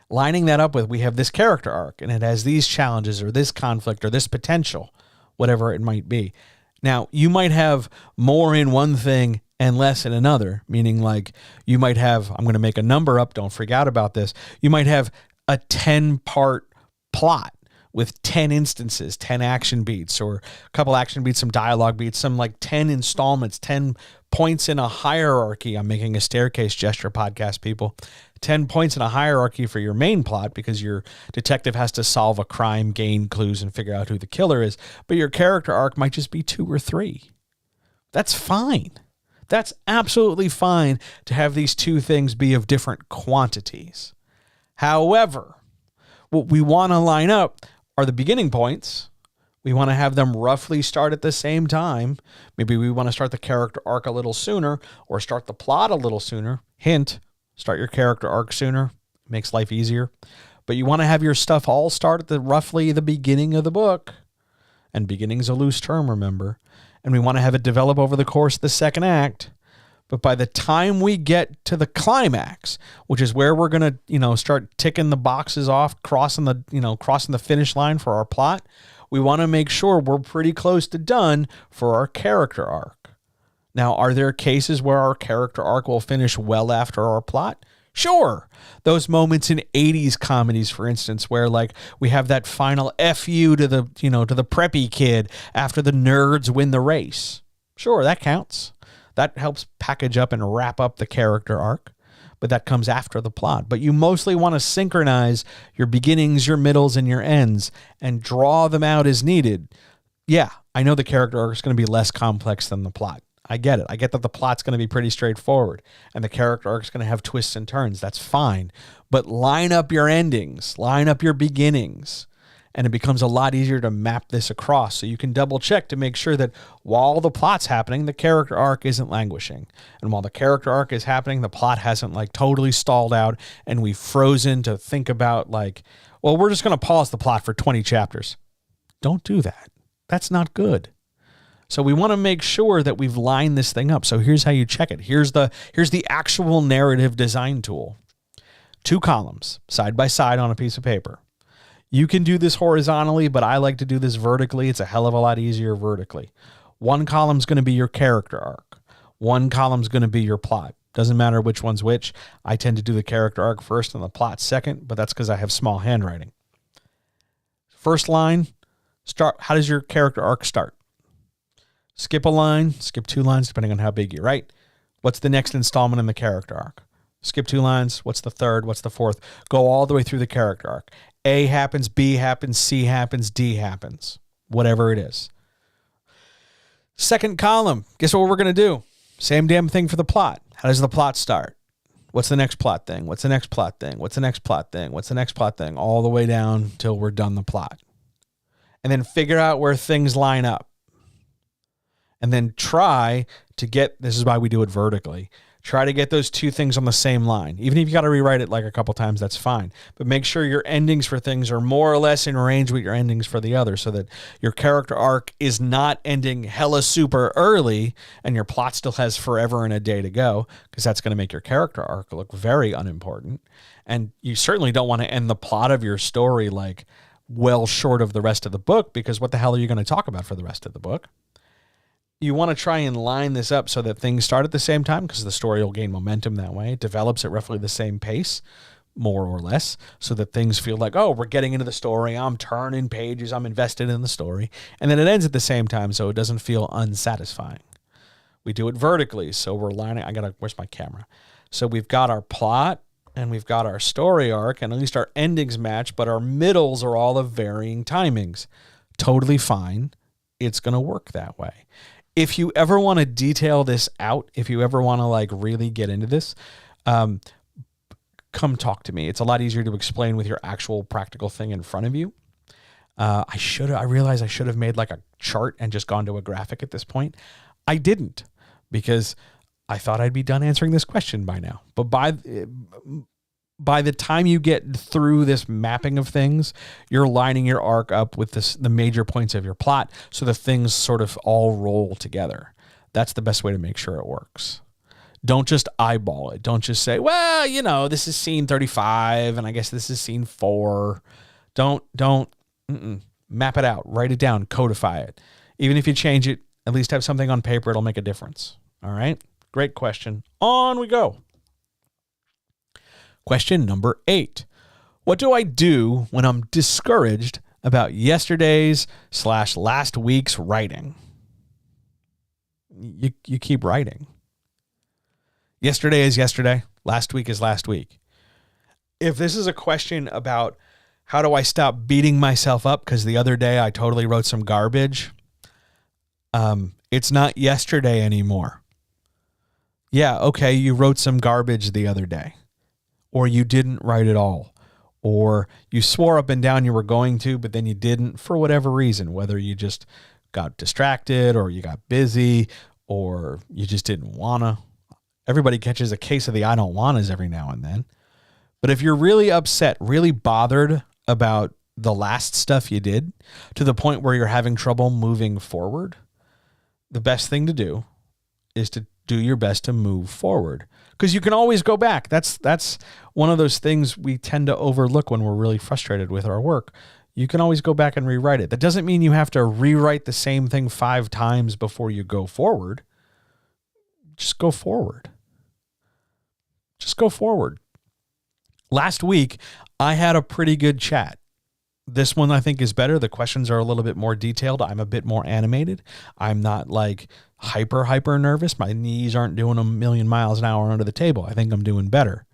Lining that up with, we have this character arc, and it has these challenges or this conflict or this potential, whatever it might be. Now, you might have more in one thing and less in another, meaning like you might have, I'm going to make a number up, don't freak out about this, you might have a 10-part plot with 10 instances, 10 action beats, or a couple action beats, some dialogue beats, some like 10 installments, 10 points in a hierarchy. I'm making a staircase gesture, podcast people. 10 points in a hierarchy for your main plot because your detective has to solve a crime, gain clues, and figure out who the killer is. But your character arc might just be 2 or 3. That's fine. That's absolutely fine to have these two things be of different quantities. However, what we want to line up are the beginning points. We want to have them roughly start at the same time. Maybe we want to start the character arc a little sooner or start the plot a little sooner. Hint, start your character arc sooner. Makes life easier. But you want to have your stuff all start at roughly the beginning of the book. And beginning's a loose term, remember? And we want to have it develop over the course of the second act. But by the time we get to the climax, which is where we're going to, start ticking the boxes off, crossing the finish line for our plot, we want to make sure we're pretty close to done for our character arc. Now, are there cases where our character arc will finish well after our plot? Sure. Those moments in 80s comedies, for instance, where like we have that final FU to the preppy kid after the nerds win the race. Sure, that counts. That helps package up and wrap up the character arc, but that comes after the plot. But you mostly want to synchronize your beginnings, your middles, and your ends and draw them out as needed. Yeah, I know the character arc is going to be less complex than the plot. I get it. I get that the plot's going to be pretty straightforward and the character arc is going to have twists and turns. That's fine. But line up your endings, line up your beginnings, and it becomes a lot easier to map this across. So you can double check to make sure that while the plot's happening, the character arc isn't languishing. And while the character arc is happening, the plot hasn't like totally stalled out and we've frozen to think about like, well, we're just going to pause the plot for 20 chapters. Don't do that. That's not good. So we want to make sure that we've lined this thing up. So here's how you check it. Here's the actual narrative design tool. 2 columns side by side on a piece of paper. You can do this horizontally, but I like to do this vertically. It's a hell of a lot easier vertically. 1 column is going to be your character arc. 1 column is going to be your plot. Doesn't matter which one's which. I tend to do the character arc first and the plot second, but that's because I have small handwriting. First line, start. How does your character arc start? Skip a line, skip 2 lines, depending on how big you write. What's the next installment in the character arc? Skip 2 lines. What's the third? What's the fourth? Go all the way through the character arc. A happens, B happens, C happens, D happens. Whatever it is. Second column. Guess what we're going to do? Same damn thing for the plot. How does the plot start? What's the next plot thing? What's the next plot thing? What's the next plot thing? What's the next plot thing? All the way down till we're done the plot. And then figure out where things line up. And then try to get, this is why we do it vertically, try to get those 2 things on the same line. Even if you got to rewrite it like a couple times, that's fine. But make sure your endings for things are more or less in range with your endings for the other so that your character arc is not ending hella super early and your plot still has forever and a day to go, because that's going to make your character arc look very unimportant. And you certainly don't want to end the plot of your story like well short of the rest of the book, because what the hell are you going to talk about for the rest of the book? You want to try and line this up so that things start at the same time, because the story will gain momentum that way. It develops at roughly the same pace, more or less, so that things feel like, oh, we're getting into the story. I'm turning pages. I'm invested in the story. And then it ends at the same time, so it doesn't feel unsatisfying. We do it vertically. So we're lining. Where's my camera? So we've got our plot and we've got our story arc, and at least our endings match, but our middles are all of varying timings. Totally fine. It's going to work that way. If you ever want to detail this out, if you ever want to like really get into this, come talk to me. It's a lot easier to explain with your actual practical thing in front of you. I realized I should have made like a chart and just gone to a graphic at this point. I didn't, because I thought I'd be done answering this question by now. But by the time you get through this mapping of things, you're lining your arc up with the major points of your plot so the things sort of all roll together. That's the best way to make sure it works. Don't just eyeball it. Don't just say, well, this is scene 35 and I guess this is scene 4. Don't map it out. Write it down. Codify it. Even if you change it, at least have something on paper. It'll make a difference. All right? Great question. On we go. Question number 8. What do I do when I'm discouraged about yesterday's / last week's writing? You keep writing. Yesterday is yesterday. Last week is last week. If this is a question about how do I stop beating myself up because the other day I totally wrote some garbage, it's not yesterday anymore. Yeah, okay, you wrote some garbage the other day. Or you didn't write at all. Or you swore up and down you were going to, but then you didn't for whatever reason, whether you just got distracted or you got busy or you just didn't want to. Everybody catches a case of the I don't wannas every now and then. But if you're really upset, really bothered about the last stuff you did to the point where you're having trouble moving forward, the best thing to do is to do your best to move forward, because you can always go back. That's one of those things we tend to overlook when we're really frustrated with our work. You can always go back and rewrite it. That doesn't mean you have to rewrite the same thing 5 times before you go forward. Just go forward. Just go forward. Last week, I had a pretty good chat. This one I think is better. The questions are a little bit more detailed. I'm a bit more animated. I'm not like hyper nervous. My knees aren't doing a million miles an hour under the table. I think I'm doing better.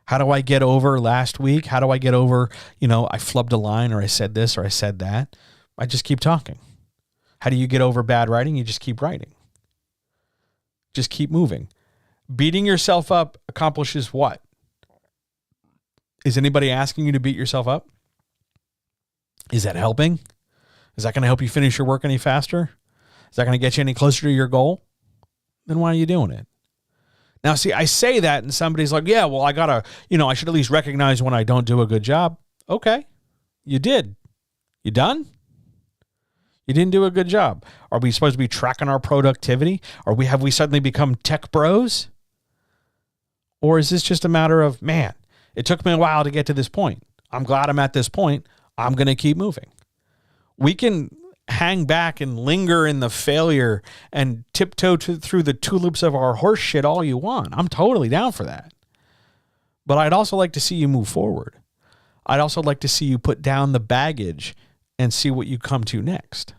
How do I get over last week? How do I get over, I flubbed a line, or I said this or I said that? I just keep talking. How do you get over bad writing? You just keep writing. Just keep moving. Beating yourself up accomplishes what? Is anybody asking you to beat yourself up? Is that helping? Is that going to help you finish your work any faster? Is that going to get you any closer to your goal? Then why are you doing it? Now, see, I say that and somebody's like, yeah, well, I should at least recognize when I don't do a good job. Okay, you did. You done? You didn't do a good job. Are we supposed to be tracking our productivity? Have we suddenly become tech bros? Or is this just a matter of, man, it took me a while to get to this point. I'm glad I'm at this point. I'm going to keep moving. We can hang back and linger in the failure and tiptoe through the tulips of our horse shit all you want. I'm totally down for that. But I'd also like to see you move forward. I'd also like to see you put down the baggage and see what you come to next.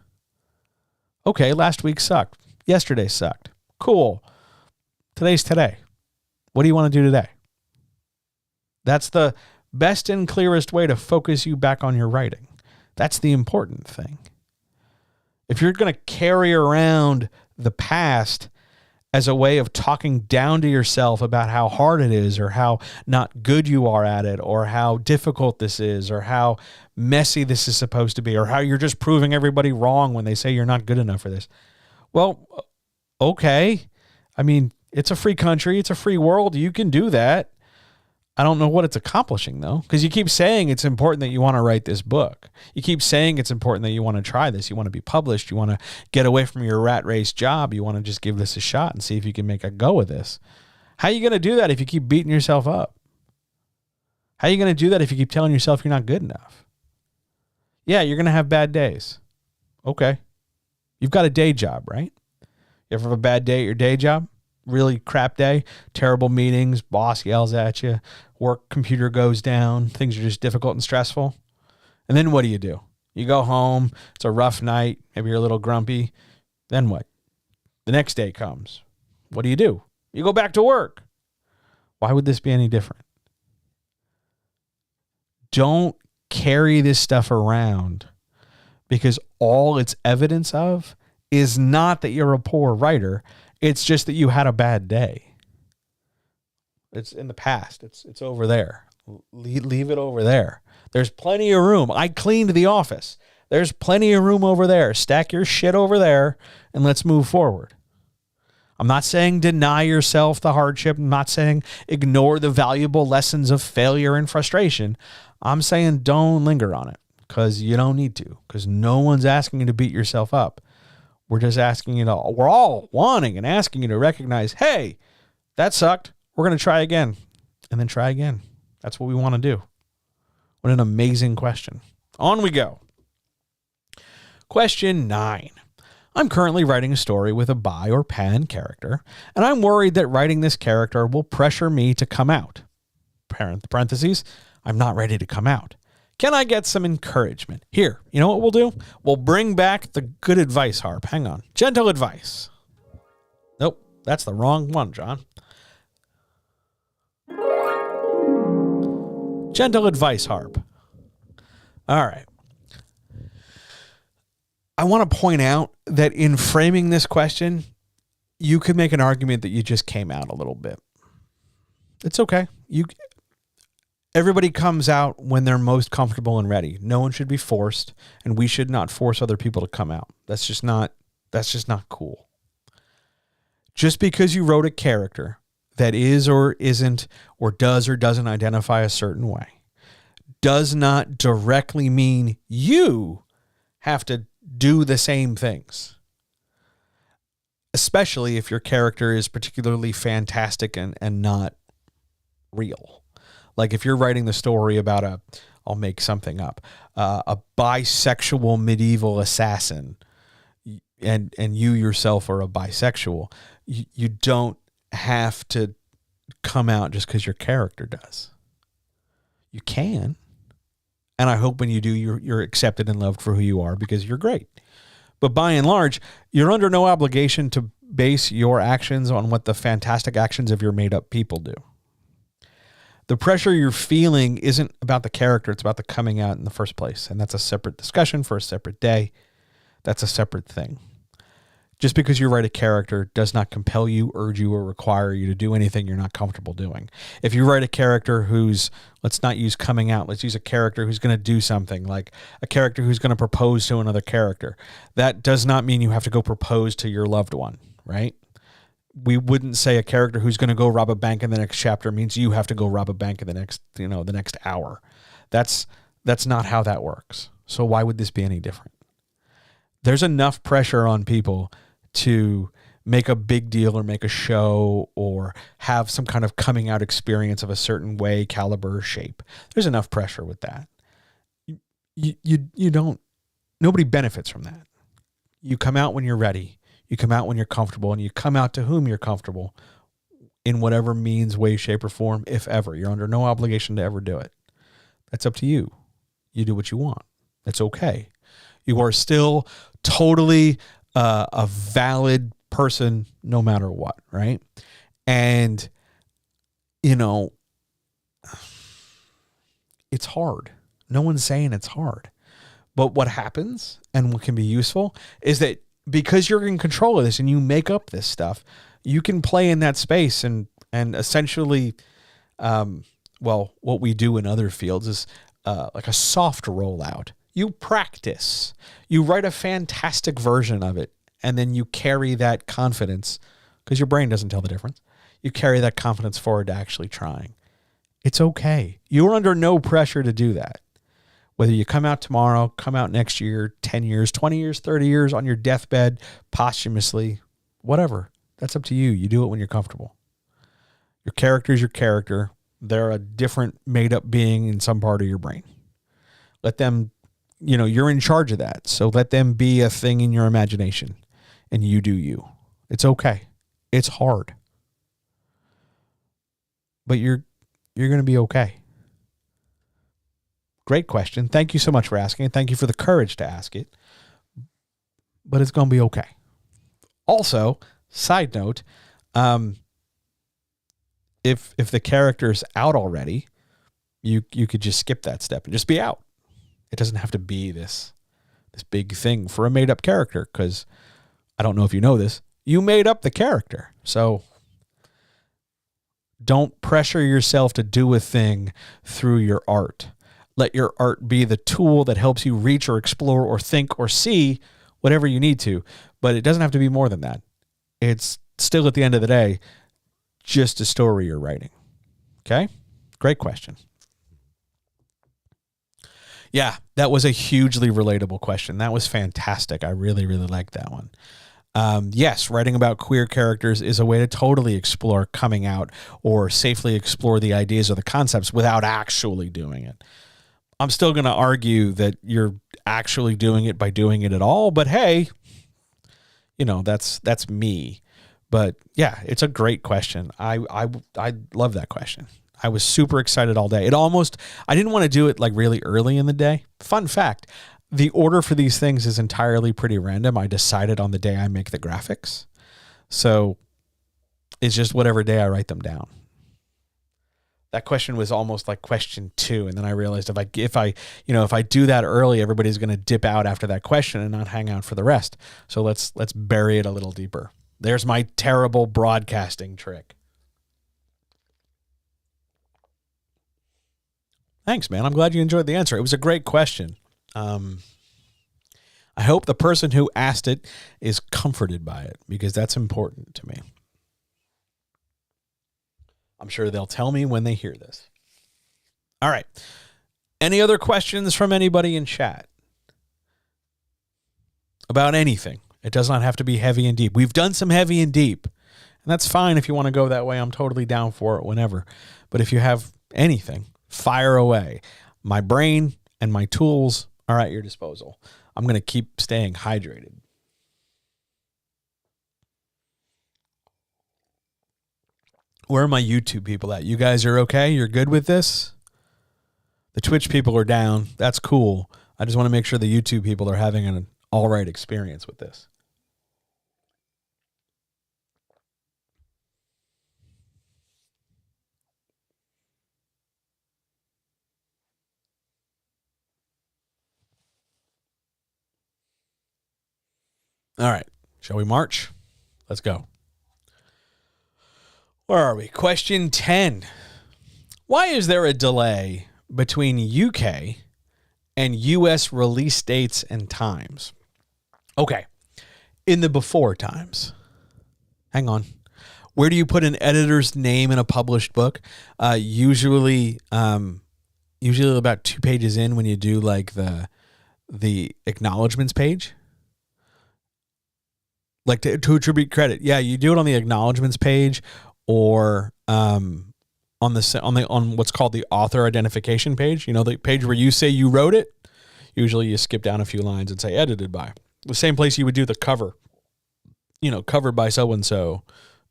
Okay, last week sucked. Yesterday sucked. Cool. Today's today. What do you want to do today? That's the best and clearest way to focus you back on your writing. That's the important thing. If you're going to carry around the past as a way of talking down to yourself about how hard it is, or how not good you are at it, or how difficult this is, or how messy this is supposed to be, or how you're just proving everybody wrong when they say you're not good enough for this. Well, okay. I mean, it's a free country. It's a free world. You can do that. I don't know what it's accomplishing, though, because you keep saying it's important that you want to write this book. You keep saying it's important that you want to try this. You want to be published. You want to get away from your rat race job. You want to just give this a shot and see if you can make a go of this. How are you going to do that if you keep beating yourself up? How are you going to do that if you keep telling yourself you're not good enough? Yeah, you're going to have bad days. Okay. You've got a day job, right? You ever have a bad day at your day job? Really crap day, terrible meetings, boss yells at you, work computer goes down, things are just difficult and stressful. And then what do? You go home, it's a rough night, maybe you're a little grumpy. Then what? The next day comes. What do? You go back to work. Why would this be any different? Don't carry this stuff around, because all it's evidence of is not that you're a poor writer. It's just that you had a bad day. It's in the past. It's over there. Leave it over there. There's plenty of room. I cleaned the office. There's plenty of room over there. Stack your shit over there and let's move forward. I'm not saying deny yourself the hardship. I'm not saying ignore the valuable lessons of failure and frustration. I'm saying don't linger on it, because you don't need to, because no one's asking you to beat yourself up. We're just asking you to, we're all wanting and asking you to recognize, hey, that sucked. We're going to try again, and then try again. That's what we want to do. What an amazing question. On we go. Question 9. I'm currently writing a story with a bi or pan character, and I'm worried that writing this character will pressure me to come out. Parentheses, I'm not ready to come out. Can I get some encouragement? Here, you know what we'll do? We'll bring back the good advice harp. Hang on. Gentle advice. Nope, that's the wrong one, John. Gentle advice harp. All right. I want to point out that in framing this question, you could make an argument that you just came out a little bit. It's okay. Everybody comes out when they're most comfortable and ready. No one should be forced, and we should not force other people to come out. That's just not cool. Just because you wrote a character that is or isn't or does or doesn't identify a certain way does not directly mean you have to do the same things. Especially if your character is particularly fantastic and not real. Like if you're writing the story about I'll make something up, a bisexual medieval assassin, and you yourself are a bisexual, you don't have to come out just because your character does. You can. And I hope when you do, you're accepted and loved for who you are because you're great. But by and large, you're under no obligation to base your actions on what the fantastic actions of your made-up people do. The pressure you're feeling isn't about the character. It's about the coming out in the first place. And that's a separate discussion for a separate day. That's a separate thing. Just because you write a character does not compel you, urge you, or require you to do anything you're not comfortable doing. If you write a character who's, let's not use coming out, let's use a character who's going to do something, like a character who's going to propose to another character, that does not mean you have to go propose to your loved one, right? We wouldn't say a character who's going to go rob a bank in the next chapter means you have to go rob a bank in the next hour. That's not how that works. So why would this be any different? There's enough pressure on people to make a big deal or make a show or have some kind of coming out experience of a certain way, caliber, shape. There's enough pressure with that. You don't, nobody benefits from that. You come out when you're ready. You come out when you're comfortable, and you come out to whom you're comfortable in whatever means, way, shape, or form, if ever. You're under no obligation to ever do it. That's up to you. You do what you want. That's okay. You are still totally a valid person no matter what, right? And, it's hard. No one's saying it's hard. But what happens and what can be useful is that because you're in control of this and you make up this stuff, you can play in that space and essentially, what we do in other fields is like a soft rollout. You practice. You write a fantastic version of it, and then you carry that confidence, because your brain doesn't tell the difference. You carry that confidence forward to actually trying. It's okay. You're under no pressure to do that. Whether you come out tomorrow, come out next year, 10 years, 20 years, 30 years, on your deathbed, posthumously, whatever. That's up to you. You do it when you're comfortable. Your character is your character. They're a different made-up being in some part of your brain. Let them, you're in charge of that. So let them be a thing in your imagination, and you do you. It's okay. It's hard. But you're going to be okay. Great question. Thank you so much for asking it. Thank you for the courage to ask it. But it's going to be okay. Also, side note, if the character's out already, you could just skip that step and just be out. It doesn't have to be this big thing for a made-up character, because I don't know if you know this, you made up the character. So don't pressure yourself to do a thing through your art. Let your art be the tool that helps you reach or explore or think or see whatever you need to. But it doesn't have to be more than that. It's still, at the end of the day, just a story you're writing. Okay? Great question. Yeah, that was a hugely relatable question. That was fantastic. I really, really liked that one. Yes, writing about queer characters is a way to totally explore coming out or safely explore the ideas or the concepts without actually doing it. I'm still going to argue that you're actually doing it by doing it at all, but hey, that's me. But yeah, it's a great question. I love that question. I was super excited all day. I didn't want to do it like really early in the day. Fun fact, the order for these things is entirely pretty random. I decided on the day I make the graphics. So it's just whatever day I write them down. That question was almost like question 2. And then I realized if I do that early, everybody's going to dip out after that question and not hang out for the rest. So let's bury it a little deeper. There's my terrible broadcasting trick. Thanks, man. I'm glad you enjoyed the answer. It was a great question. I hope the person who asked it is comforted by it, because that's important to me. I'm sure they'll tell me when they hear this. All right. Any other questions from anybody in chat about anything? It does not have to be heavy and deep. We've done some heavy and deep, and that's fine if you want to go that way. I'm totally down for it whenever. But if you have anything, fire away. My brain and my tools are at your disposal. I'm going to keep staying hydrated. Where are my YouTube people at? You guys are okay? You're good with this? The Twitch people are down. That's cool. I just want to make sure the YouTube people are having an all right experience with this. All right. Shall we march? Let's go. Where are we? Question 10. Why is there a delay between UK and US release dates and times? Okay. In the before times. Hang on. Where do you put an editor's name in a published book? Usually about 2 pages in when you do like the acknowledgments page. Like to attribute credit. Yeah, you do it on the acknowledgments page or on what's called the author identification page. You know, the page where you say you wrote it. Usually you skip down a few lines and say edited by. The same place you would do the cover. You know, covered by so-and-so,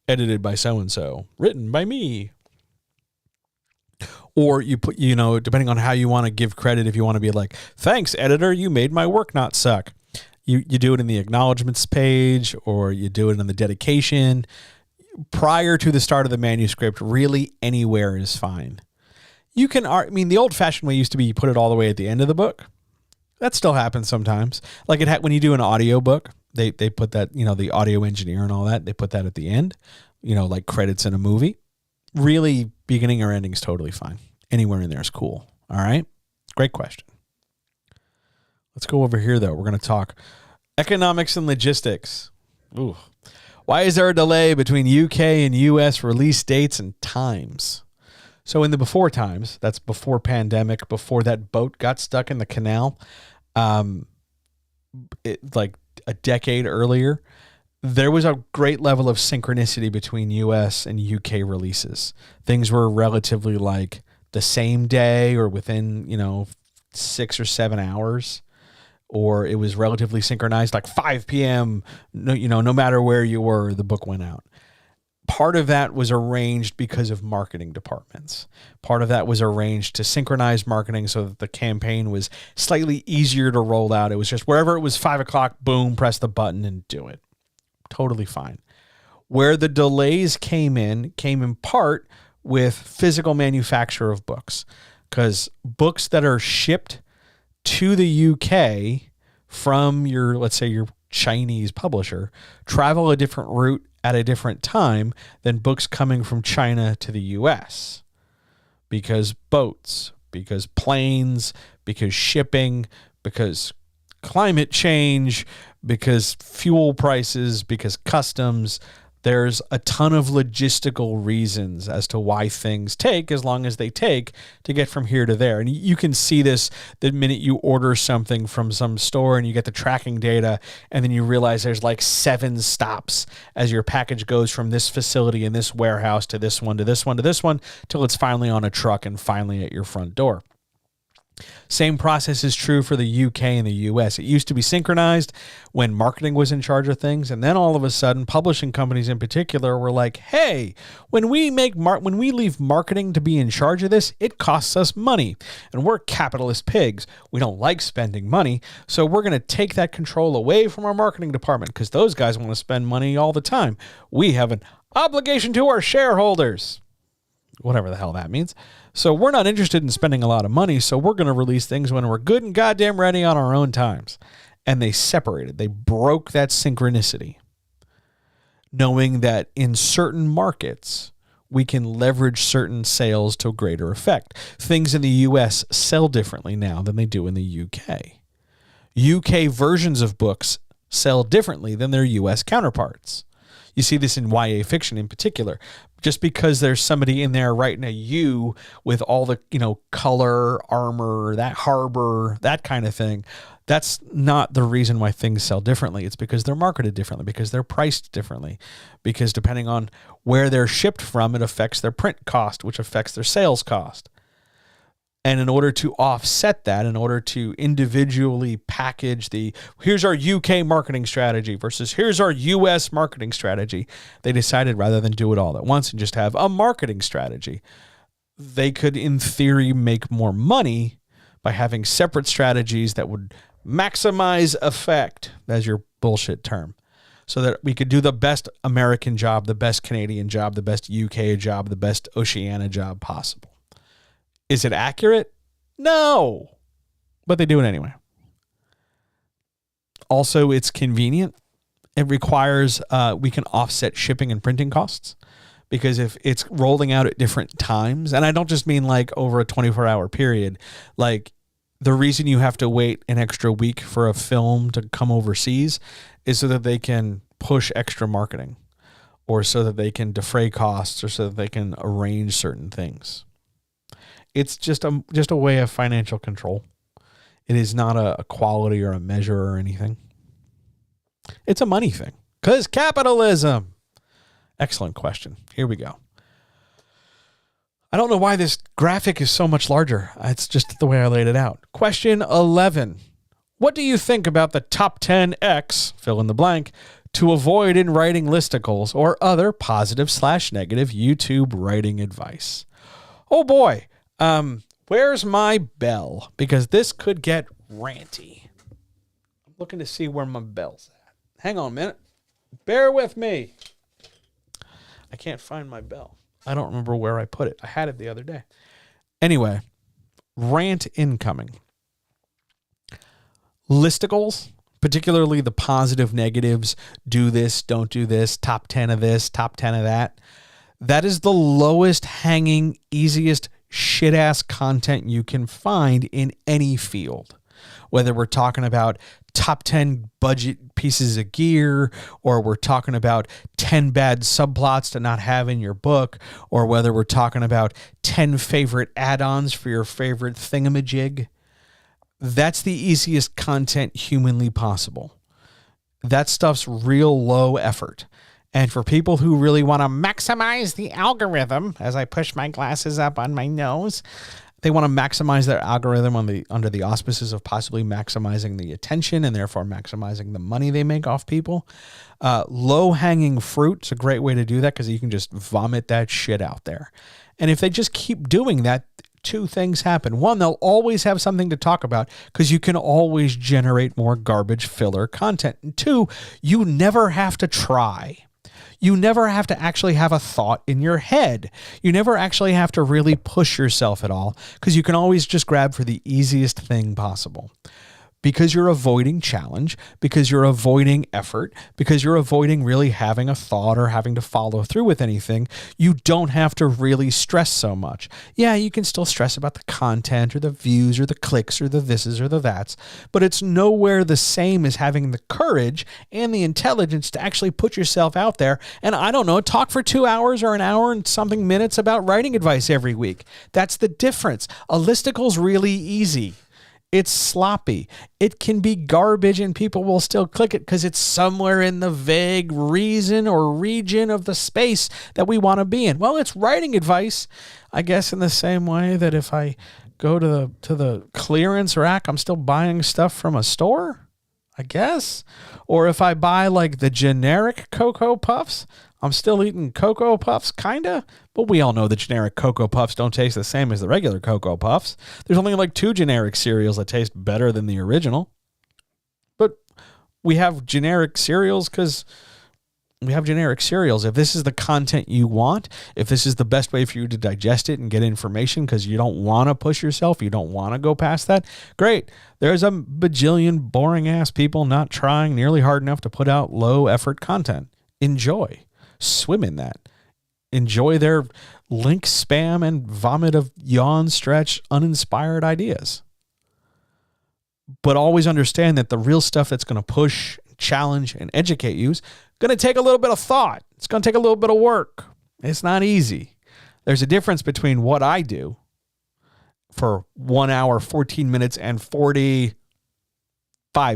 edited by so-and-so, written by me. Or you put, you know, depending on how you want to give credit, if you want to be like, thanks, editor, you made my work not suck. You do it in the acknowledgments page, or you do it in the dedication. Prior to the start of the manuscript, really anywhere is fine. You can, the old-fashioned way used to be you put it all the way at the end of the book. That still happens sometimes. Like when you do an audio book, they put that, you know, the audio engineer and all that, they put that at the end, you know, like credits in a movie. Really, beginning or ending is totally fine. Anywhere in there is cool. All right? Great question. Let's go over here, though. We're going to talk economics and logistics. Ooh. Why is there a delay between UK and US release dates and times? So in the before times, that's before pandemic, before that boat got stuck in the canal, like a decade earlier, there was a great level of synchronicity between US and UK releases. Things were relatively like the same day or within, 6 or 7 hours. Or it was relatively synchronized, like 5 p.m., no matter where you were, the book went out. Part of that was arranged because of marketing departments. Part of that was arranged to synchronize marketing so that the campaign was slightly easier to roll out. It was just wherever it was 5 o'clock, boom, press the button and do it. Totally fine. Where the delays came in part with physical manufacture of books, because books that are shipped to the UK from your, let's say, your Chinese publisher, travel a different route at a different time than books coming from China to the US. Because boats, because planes, because shipping, because climate change, because fuel prices, because customs. There's a ton of logistical reasons as to why things take as long as they take to get from here to there. And you can see this the minute you order something from some store and you get the tracking data, and then you realize there's like 7 stops as your package goes from this facility in this warehouse to this one, to this one, to this one, till it's finally on a truck and finally at your front door. Same process is true for the UK and the US. It used to be synchronized when marketing was in charge of things, and then all of a sudden, publishing companies in particular were like, "Hey, when we leave marketing to be in charge of this, it costs us money, and we're capitalist pigs. We don't like spending money, so we're going to take that control away from our marketing department because those guys want to spend money all the time. We have an obligation to our shareholders." Whatever the hell that means. So we're not interested in spending a lot of money, so we're going to release things when we're good and goddamn ready on our own times. And they separated. They broke that synchronicity, knowing that in certain markets, we can leverage certain sales to greater effect. Things in the US sell differently now than they do in the UK. UK versions of books sell differently than their US counterparts. You see this in YA fiction in particular. Just because there's somebody in there writing a U with all the, color, armor, that harbor, that kind of thing, that's not the reason why things sell differently. It's because they're marketed differently, because they're priced differently, because depending on where they're shipped from, it affects their print cost, which affects their sales cost. And in order to offset that, in order to individually package here's our UK marketing strategy versus here's our US marketing strategy, they decided rather than do it all at once and just have a marketing strategy, they could, in theory, make more money by having separate strategies that would maximize effect, as your bullshit term, so that we could do the best American job, the best Canadian job, the best UK job, the best Oceania job possible. Is it accurate? No, but they do it anyway. Also, it's convenient. It requires, we can offset shipping and printing costs, because if it's rolling out at different times, and I don't just mean like over a 24-hour period, like the reason you have to wait an extra week for a film to come overseas is so that they can push extra marketing, or so that they can defray costs, or so that they can arrange certain things. It's just a way of financial control. It is not a quality or a measure or anything. It's a money thing. 'Cause capitalism. Excellent question. Here we go. I don't know why this graphic is so much larger. It's just the way I laid it out. Question 11. What do you think about the top 10X, fill in the blank, to avoid in writing listicles or other positive/negative YouTube writing advice? Oh boy. Where's my bell? Because this could get ranty. I'm looking to see where my bell's at. Hang on a minute. Bear with me. I can't find my bell. I don't remember where I put it. I had it the other day. Anyway, rant incoming. Listicles, particularly the positive negatives, do this, don't do this, top 10 of this, top 10 of that. That is the lowest hanging, easiest shit-ass content you can find in any field. Whether we're talking about top 10 budget pieces of gear, or we're talking about 10 bad subplots to not have in your book, or whether we're talking about 10 favorite add-ons for your favorite thingamajig, that's the easiest content humanly possible. That stuff's real low effort. And for people who really want to maximize the algorithm, as I push my glasses up on my nose, they want to maximize their algorithm under the auspices of possibly maximizing the attention and therefore maximizing the money they make off people. Low-hanging fruit is a great way to do that, because you can just vomit that shit out there. And if they just keep doing that, two things happen. One, they'll always have something to talk about, because you can always generate more garbage filler content. And two, you never have to try. You never have to actually have a thought in your head. You never actually have to really push yourself at all, because you can always just grab for the easiest thing possible. Because you're avoiding challenge, because you're avoiding effort, because you're avoiding really having a thought or having to follow through with anything, you don't have to really stress so much. Yeah, you can still stress about the content or the views or the clicks or the thises or the that's, but it's nowhere the same as having the courage and the intelligence to actually put yourself out there and, I don't know, talk for 2 hours or an hour and something minutes about writing advice every week. That's the difference. A listicle's really easy. It's sloppy. It can be garbage and people will still click it because it's somewhere in the vague reason or region of the space that we want to be in. Well, it's writing advice, I guess, in the same way that if I go to the clearance rack, I'm still buying stuff from a store, I guess. Or if I buy like the generic Cocoa Puffs, I'm still eating Cocoa Puffs, kinda. But we all know the generic Cocoa Puffs don't taste the same as the regular Cocoa Puffs. There's only like 2 generic cereals that taste better than the original. But we have generic cereals because we have generic cereals. If this is the content you want, if this is the best way for you to digest it and get information because you don't want to push yourself, you don't want to go past that, great. There's a bajillion boring-ass people not trying nearly hard enough to put out low-effort content. Enjoy. Swim in that. Enjoy their link spam and vomit of yawn, stretch, uninspired ideas. But always understand that the real stuff that's going to push, challenge, and educate you is going to take a little bit of thought. It's going to take a little bit of work. It's not easy. There's a difference between what I do for 1 hour, 14 minutes, and 45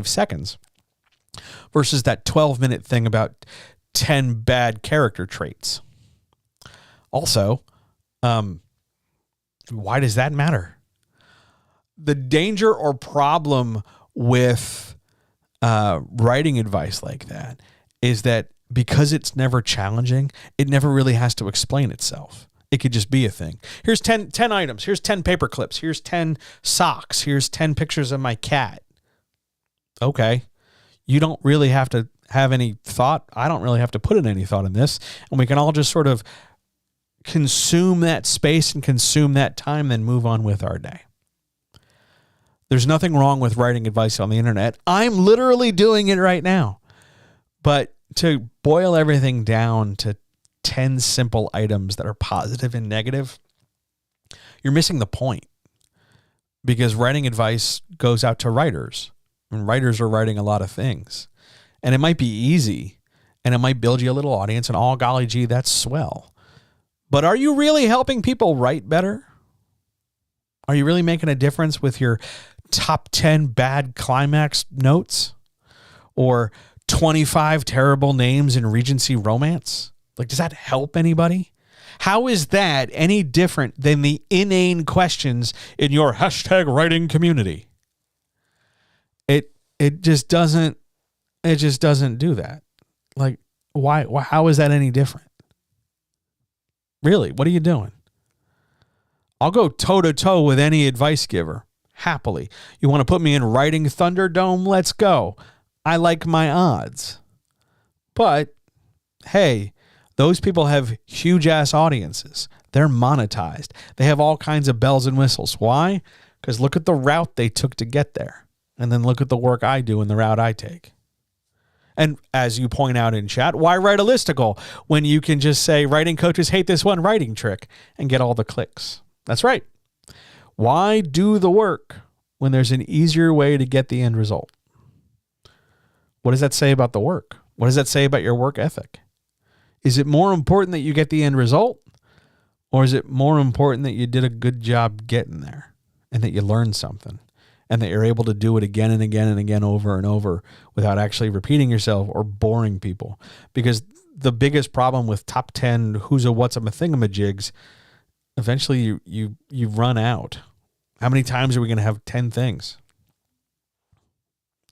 seconds versus that 12-minute thing about 10 bad character traits. Also, why does that matter? The danger or problem with writing advice like that is that because it's never challenging, it never really has to explain itself. It could just be a thing. Here's 10 items. Here's 10 paper clips. Here's 10 socks. Here's 10 pictures of my cat. Okay. You don't really have to have any thought. I don't really have to put in any thought in this. And we can all just sort of consume that space and consume that time, then move on with our day. There's nothing wrong with writing advice on the internet. I'm literally doing it right now. But to boil everything down to 10 simple items that are positive and negative, you're missing the point. Because writing advice goes out to writers. And writers are writing a lot of things. And it might be easy. And it might build you a little audience. And oh, golly gee, that's swell. But are you really helping people write better? Are you really making a difference with your top 10 bad climax notes? Or 25 terrible names in Regency romance? Like, does that help anybody? How is that any different than the inane questions in your hashtag writing community? It just doesn't do that. Like, why how is that any different? Really, what are you doing? I'll go toe to toe with any advice giver, happily. You want to put me in Writing Thunderdome? Let's go. I like my odds. But hey, those people have huge ass audiences. They're monetized. They have all kinds of bells and whistles. Why? Because look at the route they took to get there. And then look at the work I do and the route I take. And as you point out in chat, why write a listicle when you can just say writing coaches hate this one writing trick and get all the clicks? That's right. Why do the work when there's an easier way to get the end result? What does that say about the work? What does that say about your work ethic? Is it more important that you get the end result? Or is it more important that you did a good job getting there and that you learned something and that you're able to do it again and again and again over and over without actually repeating yourself or boring people? Because the biggest problem with top 10 who's a what's a thingamajigs, eventually you run out. How many times are we going to have 10 things?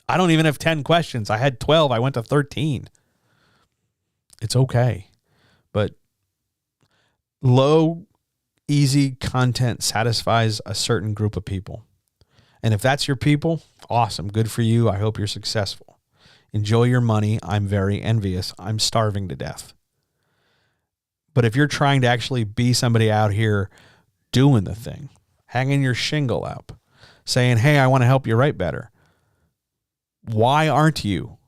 I don't even have 10 questions. I had 12. I went to 13. It's okay. But low, easy content satisfies a certain group of people. And if that's your people, awesome. Good for you. I hope you're successful. Enjoy your money. I'm very envious. I'm starving to death. But if you're trying to actually be somebody out here doing the thing, hanging your shingle up, saying, hey, I want to help you write better, why aren't you?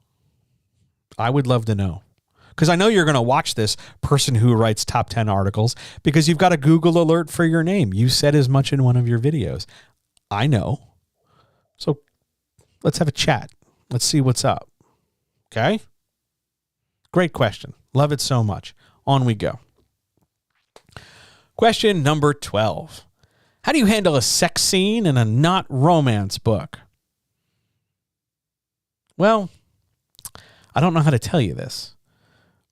I would love to know. Because I know you're going to watch this person who writes top 10 articles because you've got a Google alert for your name. You said as much in one of your videos. I know. So let's have a chat. Let's see what's up. Okay? Great question. Love it so much. On we go. Question number 12. How do you handle a sex scene in a not romance book? Well, I don't know how to tell you this.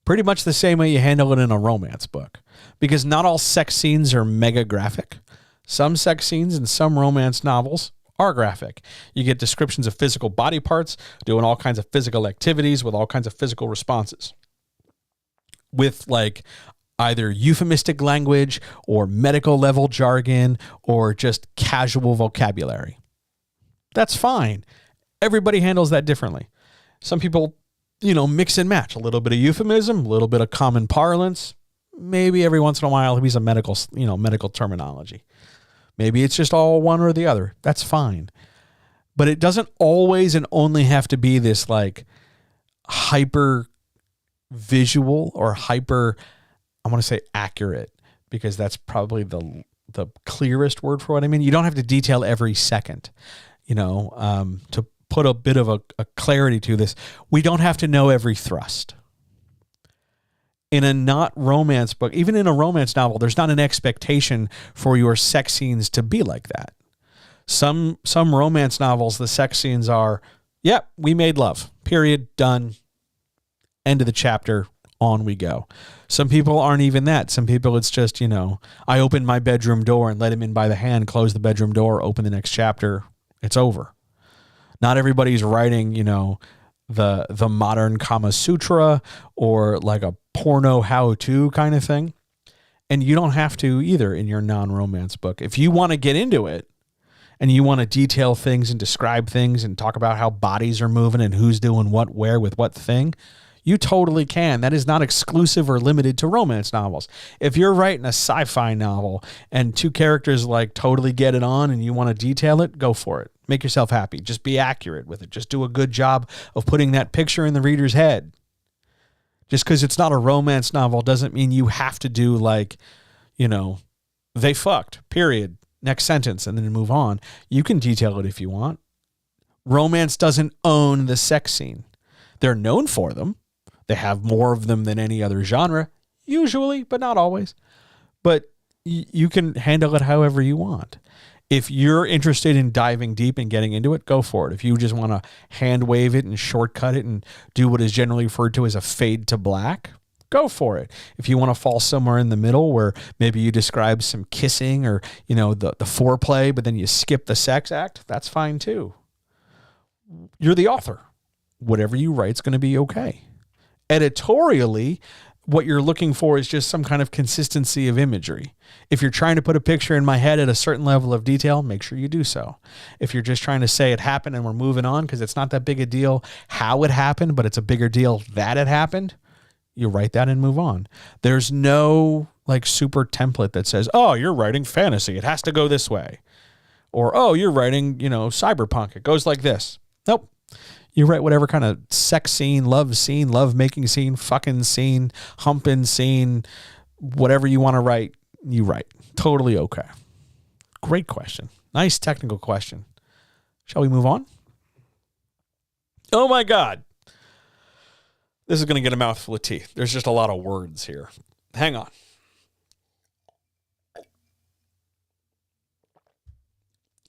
Pretty much the same way you handle it in a romance book. Because not all sex scenes are mega graphic. Some sex scenes in some romance novels are graphic. You get descriptions of physical body parts, doing all kinds of physical activities with all kinds of physical responses. With like either euphemistic language or medical level jargon or just casual vocabulary. That's fine. Everybody handles that differently. Some people, mix and match. A little bit of euphemism, a little bit of common parlance. Maybe every once in a while use a medical terminology. Maybe it's just all one or the other. That's fine. But it doesn't always and only have to be this like hyper visual or hyper, I want to say accurate, because that's probably the clearest word for what I mean. You don't have to detail every second, to put a bit of a clarity to this. We don't have to know every thrust. In a not romance book, even in a romance novel, there's not an expectation for your sex scenes to be like that. Some romance novels, the sex scenes are, yep, we made love, period, done, end of the chapter, on we go. Some people aren't even that. Some people, it's just, I open my bedroom door and let him in by the hand, close the bedroom door, open the next chapter, it's over. Not everybody's writing, the modern Kama Sutra or like a porno how-to kind of thing. And you don't have to either in your non-romance book. If you want to get into it and you want to detail things and describe things and talk about how bodies are moving and who's doing what, where, with what thing, you totally can. That is not exclusive or limited to romance novels. If you're writing a sci-fi novel and two characters like totally get it on and you want to detail it, go for it. Make yourself happy. Just be accurate with it. Just do a good job of putting that picture in the reader's head. Just because it's not a romance novel doesn't mean you have to do like, they fucked, period, next sentence, and then move on. You can detail it if you want. Romance doesn't own the sex scene. They're known for them. They have more of them than any other genre, usually, but not always. But you can handle it however you want. If you're interested in diving deep and getting into it, go for it. If you just want to hand wave it and shortcut it and do what is generally referred to as a fade to black, go for it. If you want to fall somewhere in the middle where maybe you describe some kissing or, the foreplay, but then you skip the sex act, that's fine too. You're the author. Whatever you write is going to be okay. Editorially, what you're looking for is just some kind of consistency of imagery. If you're trying to put a picture in my head at a certain level of detail, make sure you do so. If you're just trying to say it happened and we're moving on because it's not that big a deal how it happened, but it's a bigger deal that it happened, you write that and move on. There's no like super template that says, oh, you're writing fantasy, it has to go this way. Or, oh, you're writing, cyberpunk, it goes like this. Nope. You write whatever kind of sex scene, love making scene, fucking scene, humping scene, whatever you want to write, you write. Totally okay. Great question. Nice technical question. Shall we move on? Oh my God. This is going to get a mouthful of tea. There's just a lot of words here. Hang on.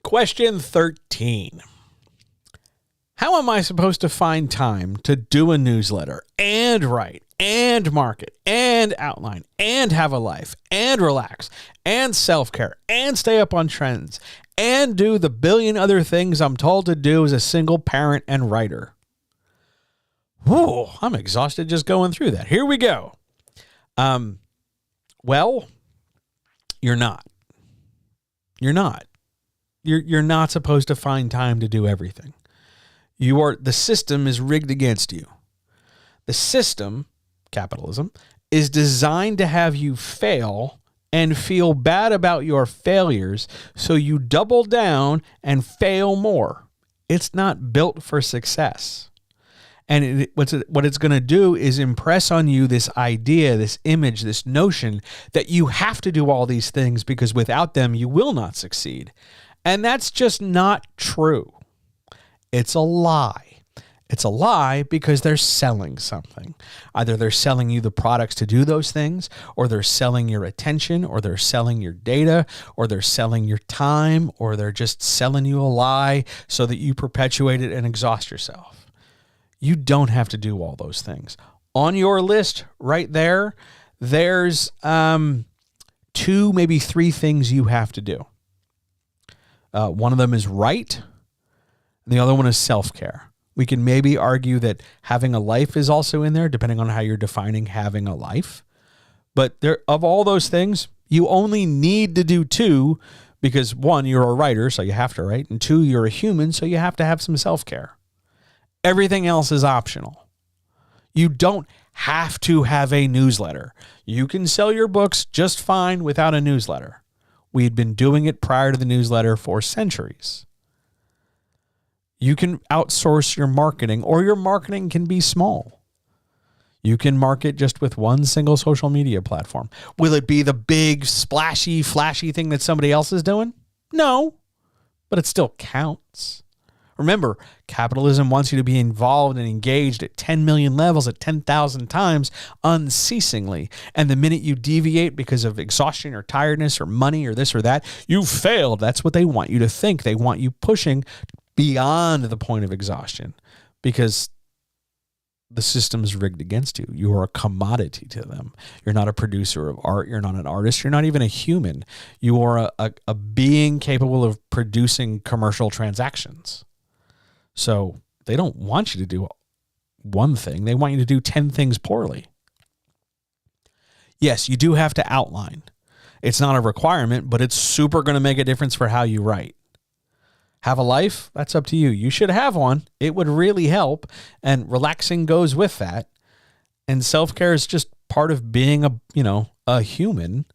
Question 13. How am I supposed to find time to do a newsletter and write and market and outline and have a life and relax and self-care and stay up on trends and do the billion other things I'm told to do as a single parent and writer? Whoa, I'm exhausted just going through that. Here we go. Well, you're not. You're not. You're not supposed to find time to do everything. The system is rigged against you. The system, capitalism, is designed to have you fail and feel bad about your failures so you double down and fail more. It's not built for success. And what it's going to do is impress on you this idea, this image, this notion that you have to do all these things because without them you will not succeed. And that's just not true. It's a lie. It's a lie because they're selling something. Either they're selling you the products to do those things, or they're selling your attention, or they're selling your data, or they're selling your time, or they're just selling you a lie so that you perpetuate it and exhaust yourself. You don't have to do all those things. On your list right there, there's 2, maybe 3 things you have to do. One of them is write. And the other one is self-care. We can maybe argue that having a life is also in there, depending on how you're defining having a life. But of all those things, you only need to do 2 because 1, you're a writer, so you have to write. And 2, you're a human, so you have to have some self-care. Everything else is optional. You don't have to have a newsletter. You can sell your books just fine without a newsletter. We'd been doing it prior to the newsletter for centuries. You can outsource your marketing, or your marketing can be small. You can market just with one single social media platform. Will it be the big, splashy, flashy thing that somebody else is doing? No, but it still counts, Remember, capitalism wants you to be involved and engaged at 10 million levels at 10,000 times unceasingly. And the minute you deviate because of exhaustion or tiredness or money or this or that, you failed. That's what they want you to think. They want you pushing beyond the point of exhaustion because the system's rigged against you. You are a commodity to them. You're not a producer of art. You're not an artist. You're not even a human. You are a being capable of producing commercial transactions. So they don't want you to do one thing. They want you to do 10 things poorly. Yes, you do have to outline. It's not a requirement, but it's super going to make a difference for how you write. Have a life? That's up to you. You should have one. It would really help. And relaxing goes with that. And self-care is just part of being a human.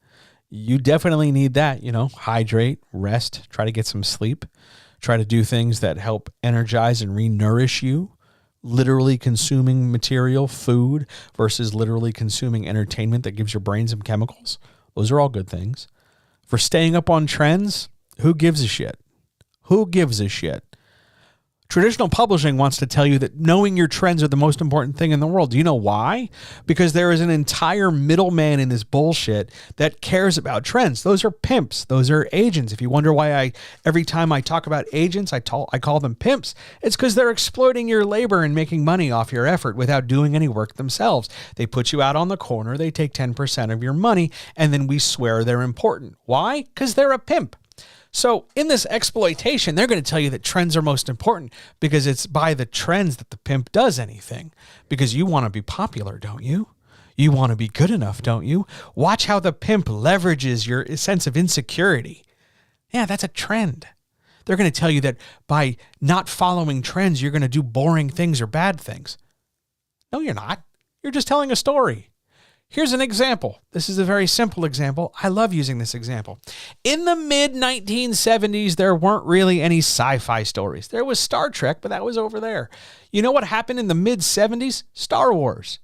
You definitely need that, hydrate, rest, try to get some sleep, try to do things that help energize and re-nourish you. Literally consuming material, food, versus literally consuming entertainment that gives your brain some chemicals. Those are all good things. For staying up on trends, who gives a shit? Who gives a shit? Traditional publishing wants to tell you that knowing your trends are the most important thing in the world. Do you know why? Because there is an entire middleman in this bullshit that cares about trends. Those are pimps. Those are agents. If you wonder why every time I talk about agents, I call them pimps, it's because they're exploiting your labor and making money off your effort without doing any work themselves. They put you out on the corner, they take 10% of your money, and then we swear they're important. Why? Because they're a pimp. So in this exploitation, they're going to tell you that trends are most important because it's by the trends that the pimp does anything. Because you want to be popular, don't you? You want to be good enough, don't you? Watch how the pimp leverages your sense of insecurity. Yeah, that's a trend. They're going to tell you that by not following trends, you're going to do boring things or bad things. No, you're not. You're just telling a story. Here's an example. This is a very simple example. I love using this example. In the mid-1970s, there weren't really any sci-fi stories. There was Star Trek, but that was over there. You know what happened in the mid-70s? Star Wars.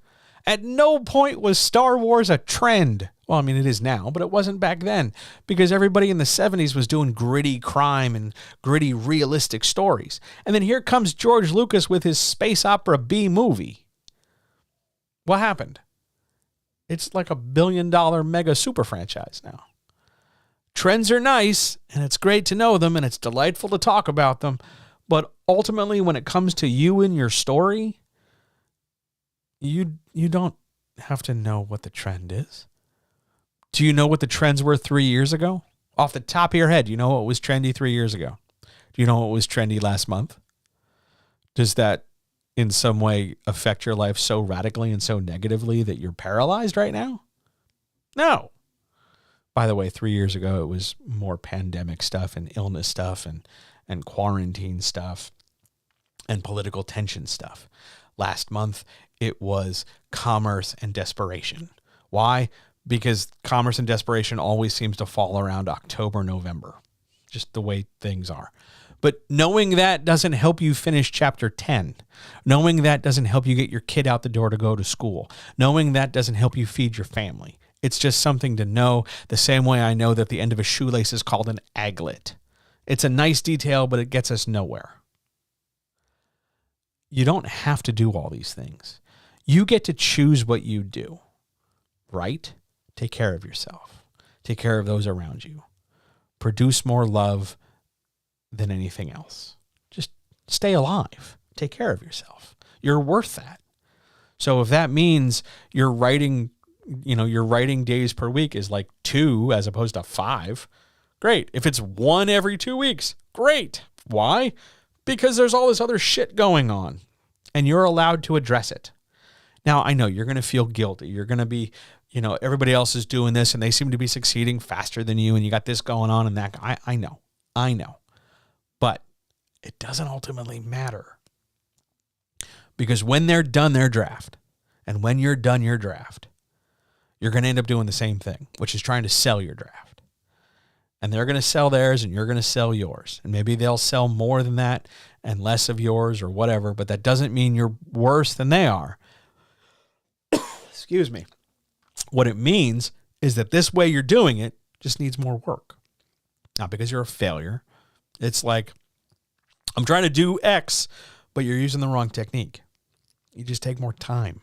At no point was Star Wars a trend. Well, I mean, it is now, but it wasn't back then because everybody in the 70s was doing gritty crime and gritty realistic stories. And then here comes George Lucas with his space opera B movie. What happened? It's like $1 billion mega super franchise now. Trends are nice, and it's great to know them, and it's delightful to talk about them. But ultimately, when it comes to you and your story, you don't have to know what the trend is. Do you know what the trends were 3 years ago? Off the top of your head, you know what was trendy 3 years ago? Do you know what was trendy last month? Does that in some way affect your life so radically and so negatively that you're paralyzed right now? No. By the way, 3 years ago, it was more pandemic stuff and illness stuff and quarantine stuff and political tension stuff. Last month, it was commerce and desperation. Why? Because commerce and desperation always seems to fall around October, November, just the way things are. But knowing that doesn't help you finish chapter 10. Knowing that doesn't help you get your kid out the door to go to school. Knowing that doesn't help you feed your family. It's just something to know, the same way I know that the end of a shoelace is called an aglet. It's a nice detail, but it gets us nowhere. You don't have to do all these things. You get to choose what you do. Right? Take care of yourself. Take care of those around you. Produce more love than anything else. Just stay alive. Take care of yourself. You're worth that. So if that means your writing days per week is like 2 as opposed to 5, great. If it's 1 every 2 weeks, great. Why? Because there's all this other shit going on and you're allowed to address it. Now, I know you're going to feel guilty. You're going to be, everybody else is doing this and they seem to be succeeding faster than you and you got this going on and that. I know. But it doesn't ultimately matter. Because when they're done their draft, and when you're done your draft, you're going to end up doing the same thing, which is trying to sell your draft. And they're going to sell theirs, and you're going to sell yours. And maybe they'll sell more than that and less of yours or whatever, but that doesn't mean you're worse than they are. Excuse me. What it means is that this way you're doing it just needs more work. Not because you're a failure. It's like I'm trying to do X, but you're using the wrong technique. You just take more time.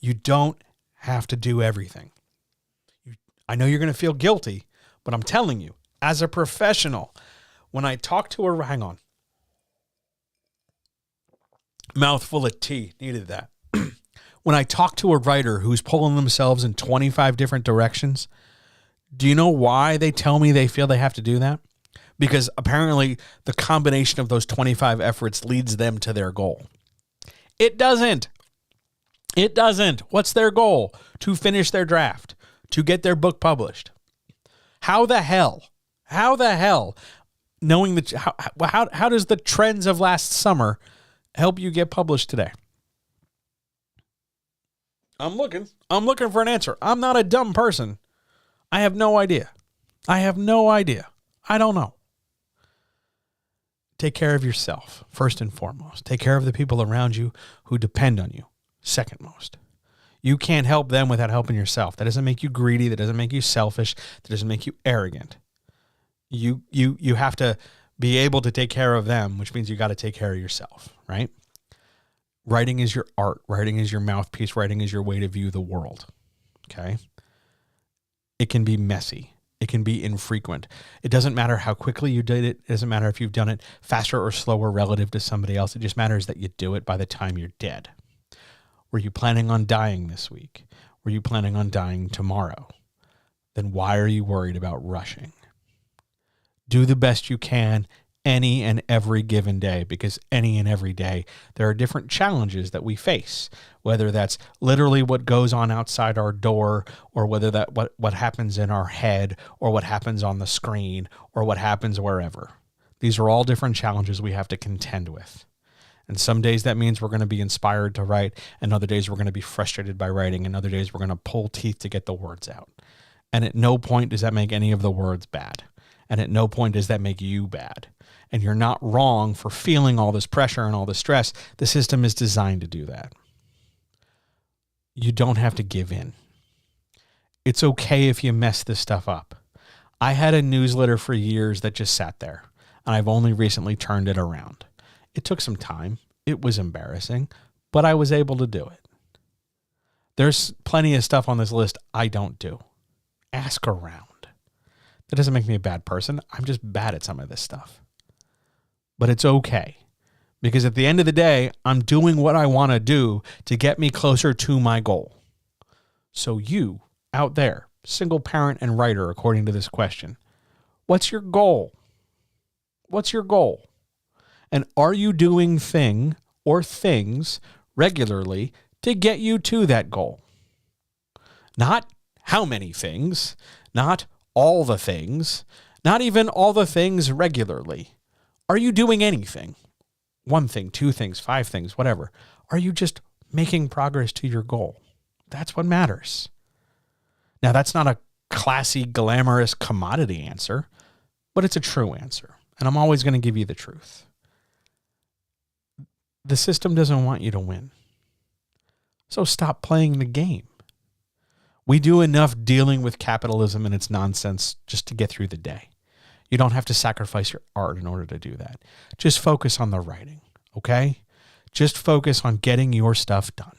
You don't have to do everything. I know you're going to feel guilty, but I'm telling you, as a professional, when I talk to a, hang on, mouthful of tea, needed that. When I talk to a writer who's pulling themselves in 25 different directions, do you know why they tell me they feel they have to do that? Because apparently the combination of those 25 efforts leads them to their goal. It doesn't. It doesn't. What's their goal? To finish their draft, to get their book published. How the hell, knowing that, how does the trends of last summer help you get published today? I'm looking for an answer. I'm not a dumb person. I have no idea. I don't know. Take care of yourself, first and foremost. Take care of the people around you who depend on you, second most. You can't help them without helping yourself. That doesn't make you greedy. That doesn't make you selfish. That doesn't make you arrogant. You have to be able to take care of them, which means you got to take care of yourself, right? Writing is your art. Writing is your mouthpiece. Writing is your way to view the world, okay? It can be messy. It can be infrequent. It doesn't matter how quickly you did it. It doesn't matter if you've done it faster or slower relative to somebody else. It just matters that you do it by the time you're dead. Were you planning on dying this week? Were you planning on dying tomorrow? Then why are you worried about rushing? Do the best you can any and every given day, because any and every day there are different challenges that we face, whether that's literally what goes on outside our door, or whether that what happens in our head, or what happens on the screen, or what happens wherever. These are all different challenges we have to contend with. And some days that means we're going to be inspired to write, and other days we're going to be frustrated by writing, and other days we're going to pull teeth to get the words out. And at no point does that make any of the words bad. And at no point does that make you bad. And you're not wrong for feeling all this pressure and all this stress. The system is designed to do that. You don't have to give in. It's okay if you mess this stuff up. I had a newsletter for years that just sat there, and I've only recently turned it around. It took some time. It was embarrassing, but I was able to do it. There's plenty of stuff on this list I don't do. Ask around. That doesn't make me a bad person. I'm just bad at some of this stuff. But it's okay, because at the end of the day, I'm doing what I want to do to get me closer to my goal. So you out there, single parent and writer, according to this question, what's your goal? What's your goal? And are you doing things regularly to get you to that goal? Not how many things, not all the things, not even all the things regularly. Are you doing anything? One thing, two things, five things, whatever. Are you just making progress to your goal? That's what matters. Now, that's not a classy, glamorous commodity answer, but it's a true answer. And I'm always going to give you the truth. The system doesn't want you to win. So stop playing the game. We do enough dealing with capitalism and its nonsense just to get through the day. You don't have to sacrifice your art in order to do that. Just focus on the writing, okay? Just focus on getting your stuff done.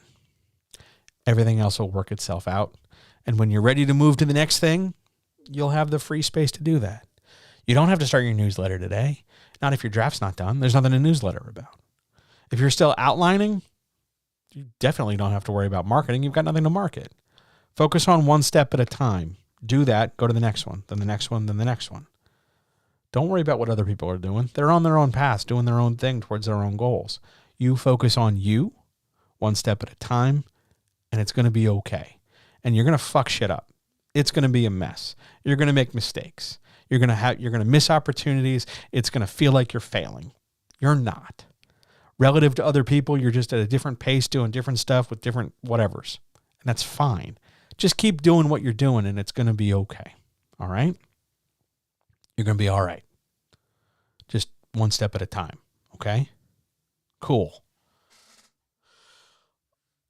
Everything else will work itself out. And when you're ready to move to the next thing, you'll have the free space to do that. You don't have to start your newsletter today. Not if your draft's not done. There's nothing to newsletter about. If you're still outlining, you definitely don't have to worry about marketing. You've got nothing to market. Focus on one step at a time. Do that. Go to the next one, then the next one, then the next one. Don't worry about what other people are doing. They're on their own path, doing their own thing towards their own goals. You focus on you, one step at a time, and it's going to be okay. And you're going to fuck shit up. It's going to be a mess. You're going to make mistakes. You're going to miss opportunities. It's going to feel like you're failing. You're not. Relative to other people, you're just at a different pace, doing different stuff with different whatevers. And that's fine. Just keep doing what you're doing, and it's going to be okay. All right? You're going to be all right. Just one step at a time. Okay? Cool.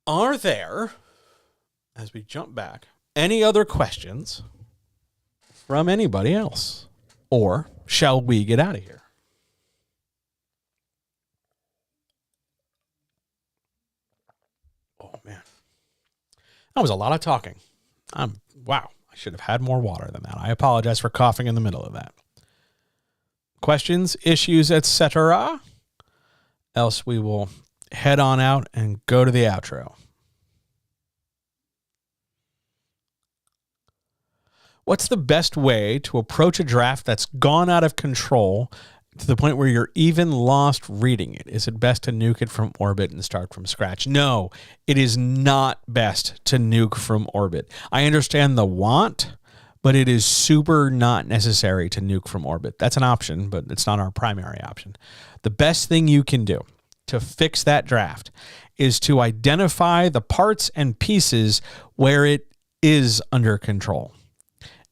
Are there, as we jump back, any other questions from anybody else? Or shall we get out of here? That was a lot of talking. Wow, I should have had more water than that. I apologize for coughing in the middle of that. Questions, issues, etc. Else we will head on out and go to the outro. What's the best way to approach a draft that's gone out of control to the point where you're even lost reading it? Is it best to nuke it from orbit and start from scratch? No, it is not best to nuke from orbit. I understand the want, but it is super not necessary to nuke from orbit. That's an option, but it's not our primary option. The best thing you can do to fix that draft is to identify the parts and pieces where it is under control,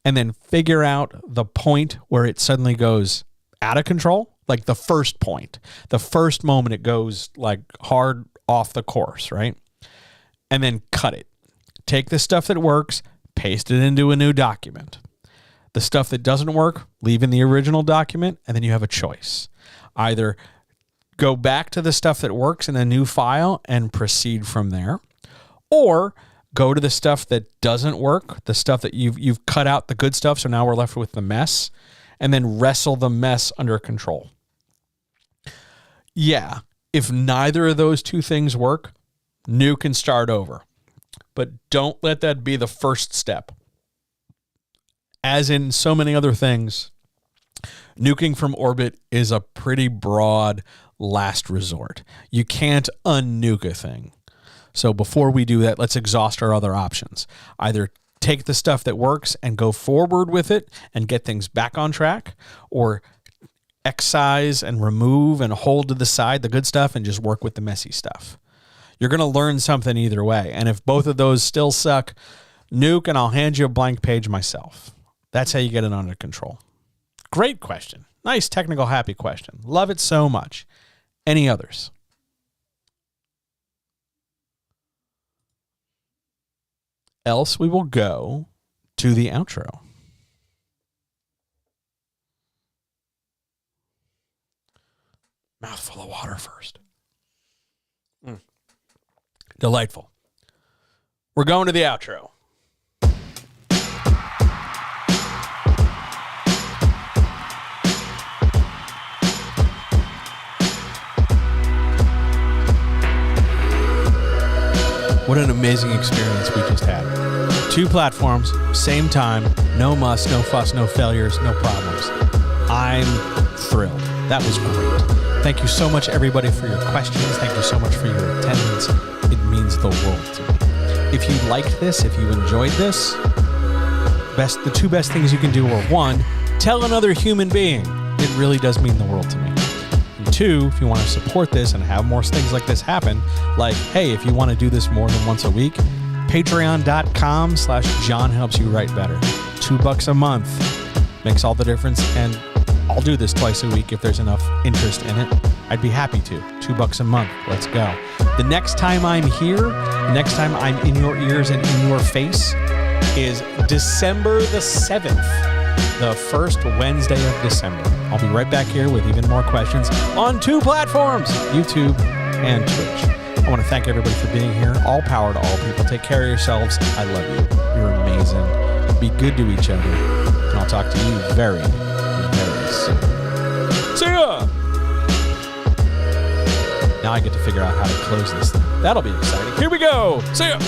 and then figure out the point where it suddenly goes out of control, like the first point, the first moment it goes like hard off the course, right? And then cut it. Take the stuff that works, paste it into a new document. The stuff that doesn't work, leave in the original document, and then you have a choice. Either go back to the stuff that works in a new file and proceed from there, or go to the stuff that doesn't work, the stuff that you've cut out the good stuff, so now we're left with the mess, and then wrestle the mess under control. Yeah, if neither of those two things work, nuke and start over. But don't let that be the first step. As in so many other things, nuking from orbit is a pretty broad last resort. You can't unnuke a thing. So before we do that, let's exhaust our other options. Either take the stuff that works and go forward with it and get things back on track, or excise and remove and hold to the side the good stuff and just work with the messy stuff. You're going to learn something either way. And if both of those still suck, nuke and I'll hand you a blank page myself. That's how you get it under control. Great question. Nice technical happy question. Love it so much. Any others? Else we will go to the outro. Mouthful of water first. Delightful. We're going to the outro. What an amazing experience we just had. 2 platforms, same time, no muss, no fuss, no failures, no problems. I'm thrilled. That was great. Thank you so much, everybody, for your questions. Thank you so much for your attendance. It means the world to me. If you liked this, if you enjoyed this, the 2 best things you can do are 1, tell another human being. It really does mean the world to me. 2, if you want to support this and have more things like this happen, like, hey, if you want to do this more than once a week, patreon.com/John helps you write better. $2 a month makes all the difference, and I'll do this twice a week if there's enough interest in it. I'd be happy to. $2 a month. Let's go. The next time I'm here, the next time I'm in your ears and in your face is December the 7th. The first Wednesday of December. I'll be right back here with even more questions on 2 platforms, YouTube and Twitch. I want to thank everybody for being here. All power to all people. Take care of yourselves. I love you. You're amazing. Be good to each other. And I'll talk to you very, very soon. See ya! Now I get to figure out how to close this thing. That'll be exciting. Here we go. See ya!